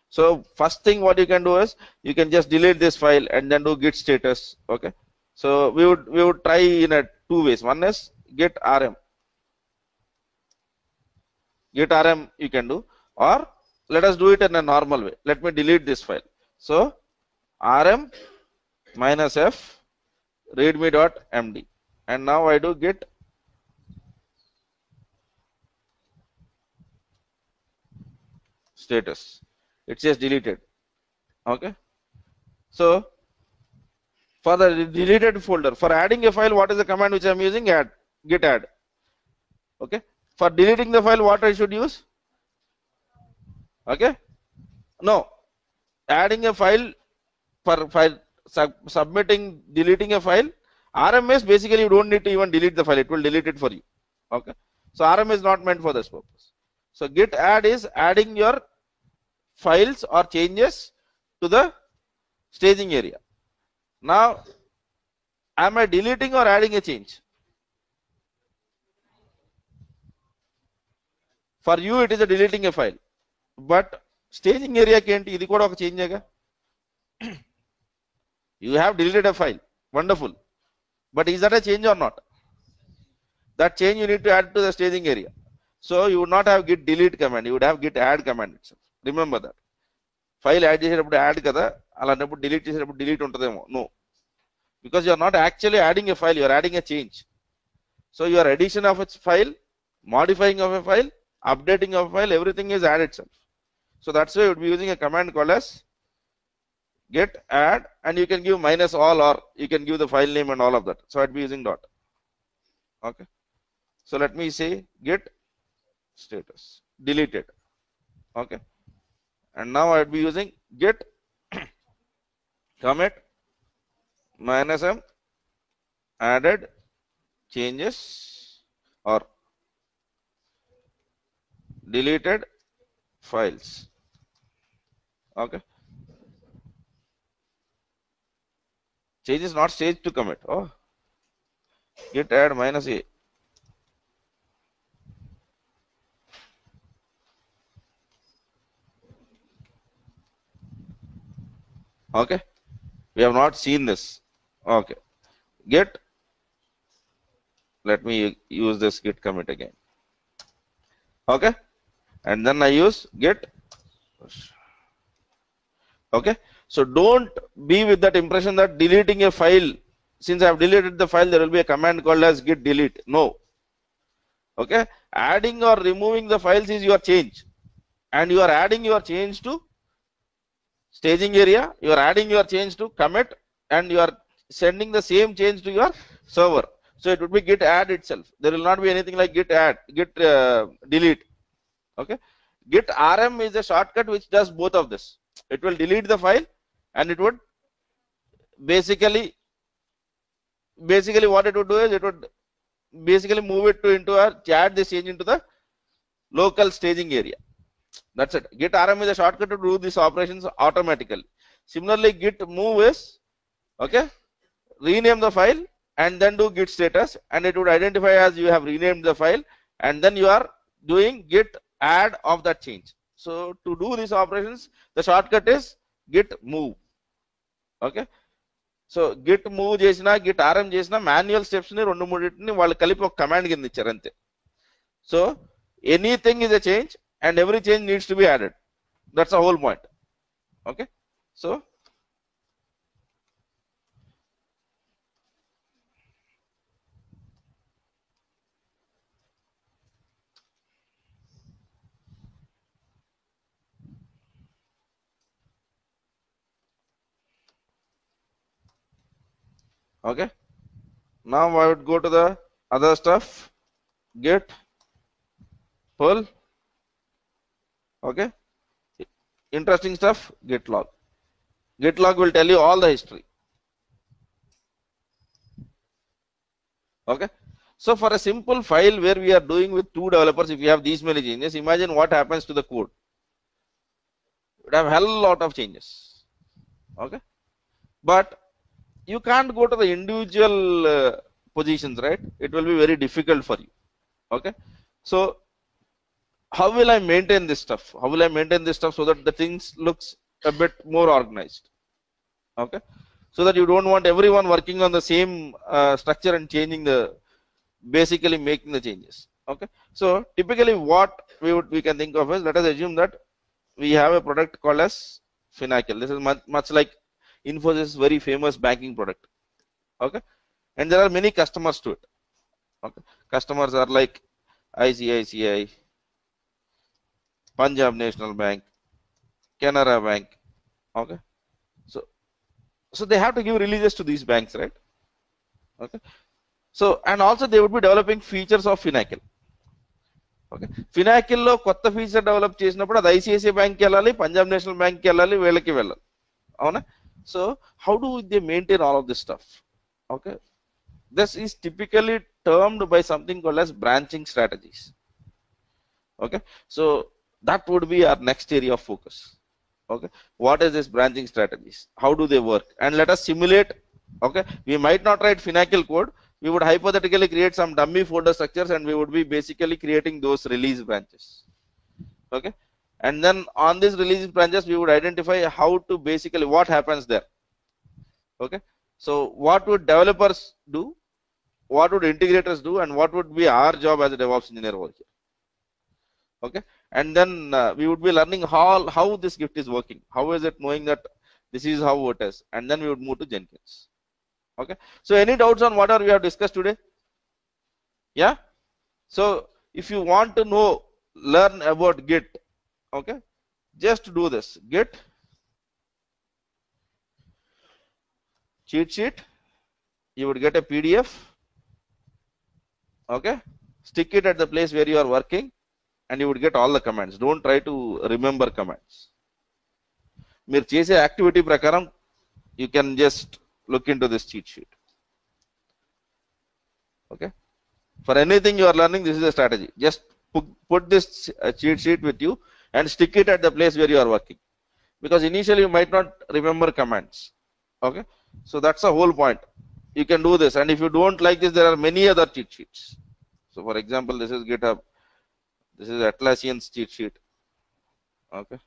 So first thing what you can do is you can just delete this file and then do git status. Okay, so we would try in two ways. One is git rm you can do, or let us do it in a normal way. Let me delete this file. So rm -f readme.md, and now I do git status. It says deleted. Okay, so for the deleted folder, for adding a file, what is the command which I am using? Add, git add. Okay, for deleting the file, what I should use? Okay, no, adding a file, for submitting, deleting a file, RMS basically you don't need to even delete the file, it will delete it for you. Okay, so RM is not meant for this purpose. So git add is adding your files or changes to the staging area. Now am I deleting or adding a change? For you it is a deleting a file, but staging area ఏంటి ఇది కూడా ఒక change ఏగా. You have deleted a file, wonderful, but is that a change or not? That change you need to add to the staging area. So you would not have git delete command, you would have git add command itself. Remember that. File add చేసేటప్పుడు add కదా, అలాంటప్పుడు delete చేసేటప్పుడు delete ఉంటదేమో. No, because you are not actually adding a file, you are adding a change. So your addition of a file, modifying of a file, updating of a file, everything is add itself. So that's why you would be using a command called as git add, and you can give minus all, or you can give the file name and all of that. So I'd be using dot. Okay, so let me say git status deleted. Okay, and now I'd be using git commit minus m added changes or deleted files. Okay, change is not staged to commit. Oh, git add minus a. Okay, we have not seen this. Okay, git, let me use this git commit again. Okay, and then I use git. Okay, so don't be with that impression that deleting a file, since I have deleted the file, there will be a command called as git delete. No. Okay, adding or removing the files is your change, and you are adding your change to staging area, you are adding your change to commit, and you are sending the same change to your server. So it would be git add itself. There will not be anything like git add, git delete. Okay, git rm is a shortcut which does both of this. It will delete the file, and it would basically what it would do is it would basically move it to into a add this change into the local staging area. That's it. Git rm is a shortcut to do these operations automatically. Similarly, git move is, okay, rename the file and then do git status, and it would identify as you have renamed the file, and then you are doing git add of that change. So to do these operations, the shortcut is git move. Okay, so git move చేసినా git rm చేసినా manual steps ని రెండు మూడింటిని వాళ్ళు కలిపి ఒక command కింద ఇచ్చారు అంతే. So anything is a change, and every change needs to be added. That's the whole point. Okay, so okay, now I would go to the other stuff. Git pull. Okay, interesting stuff. Git log. Git log will tell you all the history. Okay, so for a simple file where we are doing with 2 developers, if you have these many changes, imagine what happens to the code. You would have a hell lot of changes. Okay, but you can't go to the individual positions, right? It will be very difficult for you. Okay, so how will I maintain this stuff? How will I maintain this stuff so that the things looks a bit more organized? Okay, so that you don't want everyone working on the same structure and changing the, basically making the changes. Okay, so typically what we can think of is, let us assume that we have a product called as Finacle. This is much like Infosys very famous banking product. Okay, and there are many customers to it. Okay, customers are like ICICI, Punjab National Bank, Canara Bank. Okay, so they have to give releases to these banks, right? Okay, so and also they would be developing features of Finacle. Okay, Finacle లో కొత్త feature develop చేసినప్పుడు అది ICICI బ్యాంక్కి వెళ్ళాలి, Punjab national బ్యాంక్కి వెళ్ళాలి, వీళ్ళకి వెళ్ళాలి. అవునా? So how do they maintain all of this stuff? Okay, this is typically termed by something called as branching strategies. Okay, so that would be our next area of focus. Okay, what is this branching strategies? How do they work? And let us simulate. Okay, we might not write Finacle code. We would hypothetically create some dummy folder structures, and we would be basically creating those release branches. Okay, and then on this release branches we would identify how to basically what happens there. Okay, so what would developers do, what would integrators do, and what would be our job as a DevOps engineer over here. Okay, and then we would be learning how this Git is working, how is it knowing that this is how it is, and then we would move to Jenkins. Okay, so any doubts on what we have discussed today? Yeah, so if you want to know, learn about Git, okay, just do this: Git cheat sheet. You would get a PDF. Okay, stick it at the place where you are working, and you would get all the commands. Don't try to remember commands. మీరు చేసే activity ప్రకారం you can just look into this cheat sheet. Okay, for anything you are learning, this is a strategy. Just put this cheat sheet with you and stick it at the place where you are working, because initially you might not remember commands. Okay, so that's the whole point. You can do this, and if you don't like this, there are many other cheat sheets. So for example, this is GitHub, this is Atlassian's cheat sheet. Okay,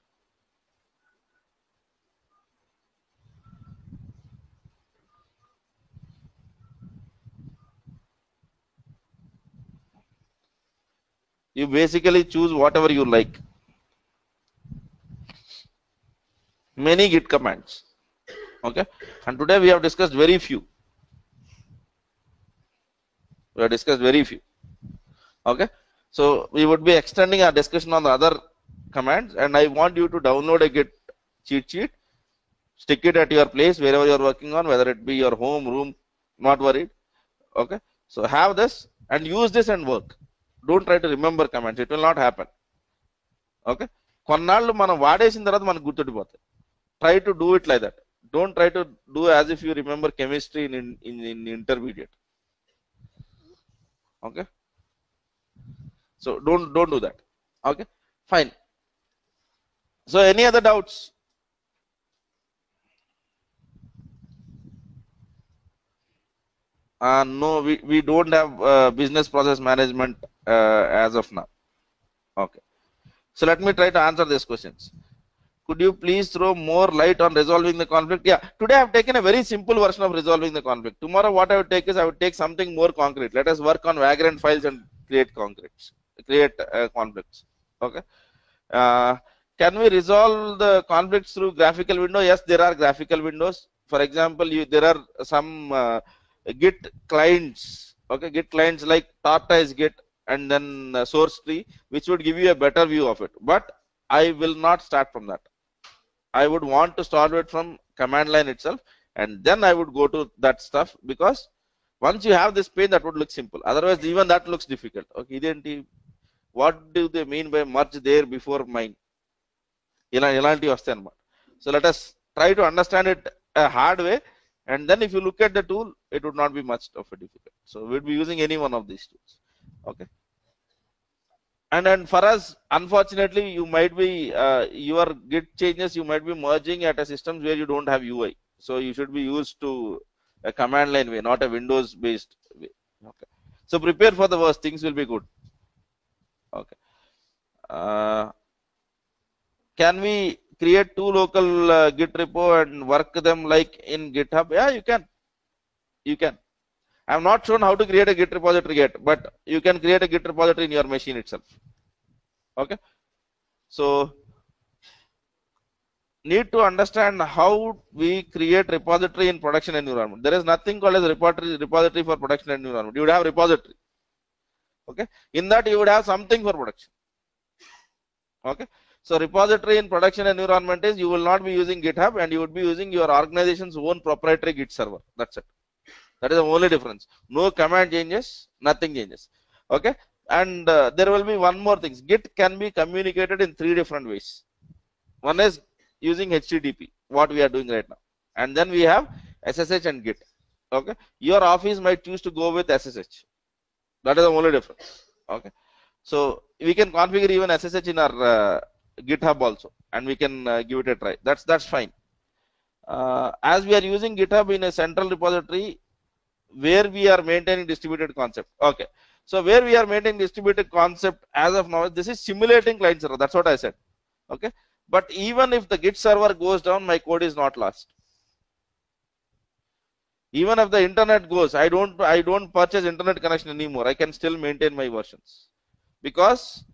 you basically choose whatever you like. Many Git commands. Okay, and today we have discussed very few. We have discussed very few. Okay, so we would be extending our discussion on the other commands, and I want you to download a Git cheat sheet, stick it at your place wherever you are working on, whether it be your home, room, not worried. Okay, so have this and use this and work. Don't try to remember commands, it will not happen. Okay, కొన్నాళ్ళు మనం వాడేసిన తర్వాత మనకు గుర్తుండిపోతాయి. Try to do it like that. Don't try to do as if you remember chemistry in intermediate. Okay, so don't do that. Okay, fine. So any other doubts? No, we don't have business process management as of now. Okay, so let me try to answer these questions. Could you please throw more light on resolving the conflict? Yeah, today I have taken a very simple version of resolving the conflict. Tomorrow what I would take is I would take something more concrete. Let us work on Vagrant files and create conflicts. Okay, can we resolve the conflicts through graphical window? Yes, there are graphical windows. For example, there are some Git clients. Okay, Git clients like Tortoise Git and then source tree, which would give you a better view of it. But I will not start from that. I would want to start it from command line itself, and then I would go to that stuff, because once you have this page, that would look simple. Otherwise, even that looks difficult. Okay, what do they mean by merge there before mine? So let us try to understand it a hard way, and then if you look at the tool, it would not be much of a difficult. So we'll be using any one of these tools. Okay. And for us, unfortunately, you might be your Git changes, you might be merging at a systems where you don't have UI. So you should be used to a command line way, not a Windows based way. Okay, so prepare for the worst, things will be good. Okay, can we create two local Git repo and work them like in GitHub? Yeah, you can. I have not shown how to create a Git repository yet, but you can create a Git repository in your machine itself. Okay, so need to understand how we create repository in production environment. There is nothing called as repository for production environment. You would have repository. Okay, in that you would have something for production. Okay, so repository in production environment is you will not be using GitHub, and you would be using your organization's own proprietary Git server. That's it. That is the only difference. No command changes, nothing changes. Okay, and there will be one more thing. Git can be communicated in 3 different ways. One is using HTTP, what we are doing right now, and then we have SSH and Git. Okay, your office might choose to go with SSH. That is the only difference. Okay, so we can configure even SSH in our GitHub also, and we can give it a try. That's fine. As we are using GitHub in a central repository where we are maintaining distributed concept. Okay, So where we are maintaining distributed concept as of now, this is simulating client server. That's what I said. Okay. But even if the Git server goes down, my code is not lost. Even if the internet goes, I don't purchase internet connection anymore. I can still maintain my versions because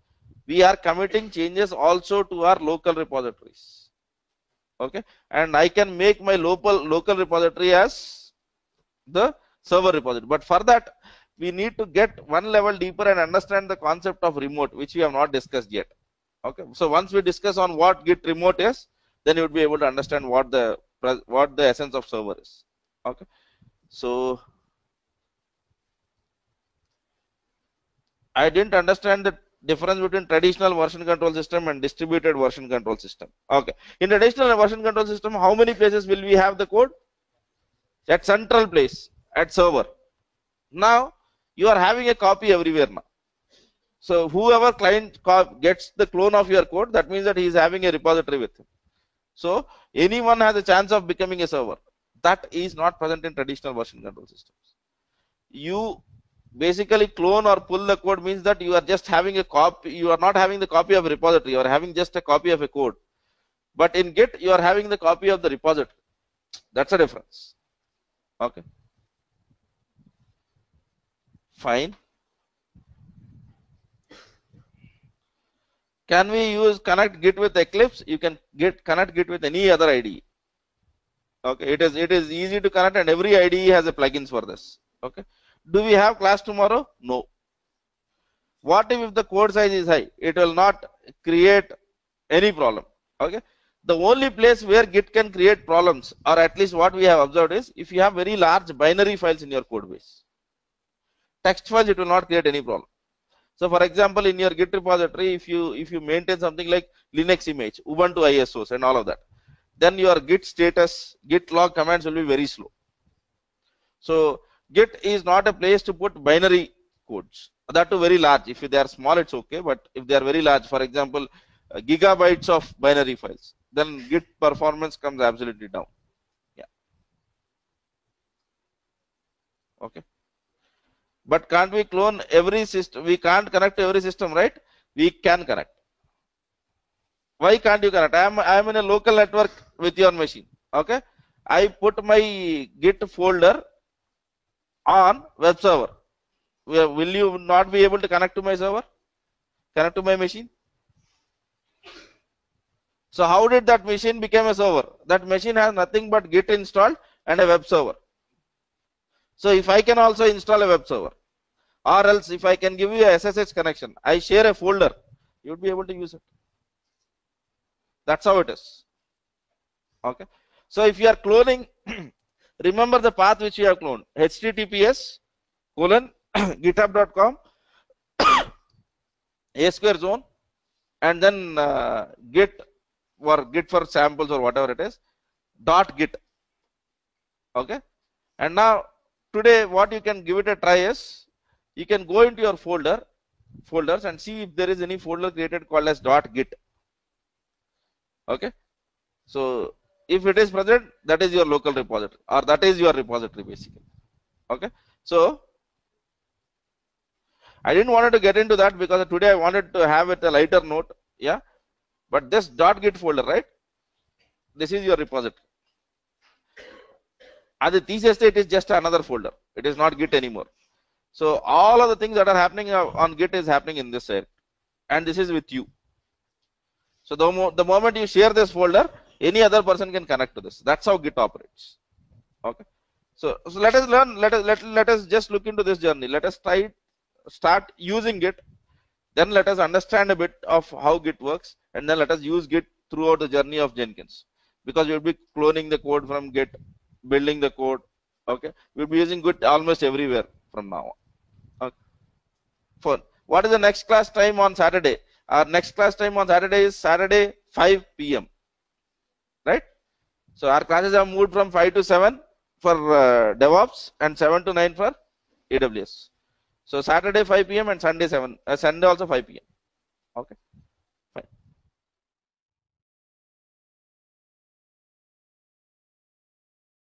we are committing changes also to our local repositories. Okay, and I can make my local repository as the server repository. But for that, we need to get one level deeper and understand the concept of remote, which we have not discussed yet. Okay, so once we discuss on what Git remote is, then you would be able to understand what the essence of server is. Okay, so I didn't understand the difference between traditional version control system and distributed version control system. Okay, in traditional version control system, how many places will we have the code? At central place, at server. Now you are having a copy everywhere now. So whoever client gets the clone of your code, that means that he is having a repository with him. So anyone has a chance of becoming a server. That is not present in traditional version control systems. You basically clone or pull the code means that you are just having a copy. You are not having the copy of a repository. You are having just a copy of a code. But in Git, you are having the copy of the repository. That's a difference. Okay. Fine. Can we use connect Git with Eclipse? You can connect Git with any other IDE. Okay, it is easy to connect, and every IDE has a plugins for this. Okay. Do we have class tomorrow? No. What if the code size is high? It will not create any problem. Okay. The only place where Git can create problems, or at least what we have observed, is if you have very large binary files in your code base. Text files, it will not create any problem. So for example, in your Git repository, if you maintain something like Linux image, Ubuntu ISOs and all of that, then your Git status, Git log commands will be very slow. So Git is not a place to put binary codes. That too very large. If they are small, it's okay. But if they are very large, for example, gigabytes of binary files, then Git performance comes absolutely down. Yeah. Okay. But can't we clone every system? We can't connect to every system, right? We can connect. Why can't you connect? I am in a local network with your machine. Okay. I put my Git folder on web server. Will you not be able to connect to my server? Connect to my machine? So how did that machine become a server? That machine has nothing but Git installed and a web server. So if I can also install a web server, or else if I can give you a SSH connection, I share a folder, you would be able to use it. That's how it is. Okay. So if you are cloning, remember the path which you have cloned: https://github.com a square zone, and then git for samples or whatever it is .git. Okay. And now today what you can give it a try is, you can go into your folders and see if there is any folder created called as .git. Okay. So if it is present, that is your local repository, or that is your repository basically. Okay. So I didn't want to get into that because today I wanted to have it a lighter note. Yeah. But this .git folder, right? This is your repository. As a thesis, it is just another folder. It is not Git anymore. So all of the things that are happening on Git is happening in this side, and this is with you. So the moment you share this folder, any other person can connect to this. That's how Git operates. Okay. So let us learn. Let us just look into this journey. Let us start using Git. Then let us understand a bit of how Git works, and then let us use Git throughout the journey of Jenkins, because we'll be cloning the code from Git, building the code. Okay. We'll be using Git almost everywhere from now on. Okay. Fine. What is the next class time on Saturday? Our next class time on Saturday is Saturday 5 p.m. Right? So our classes have moved from 5 to 7 for DevOps and 7 to 9 for AWS. So Saturday 5 p.m. and Sunday also 5 p.m. Okay.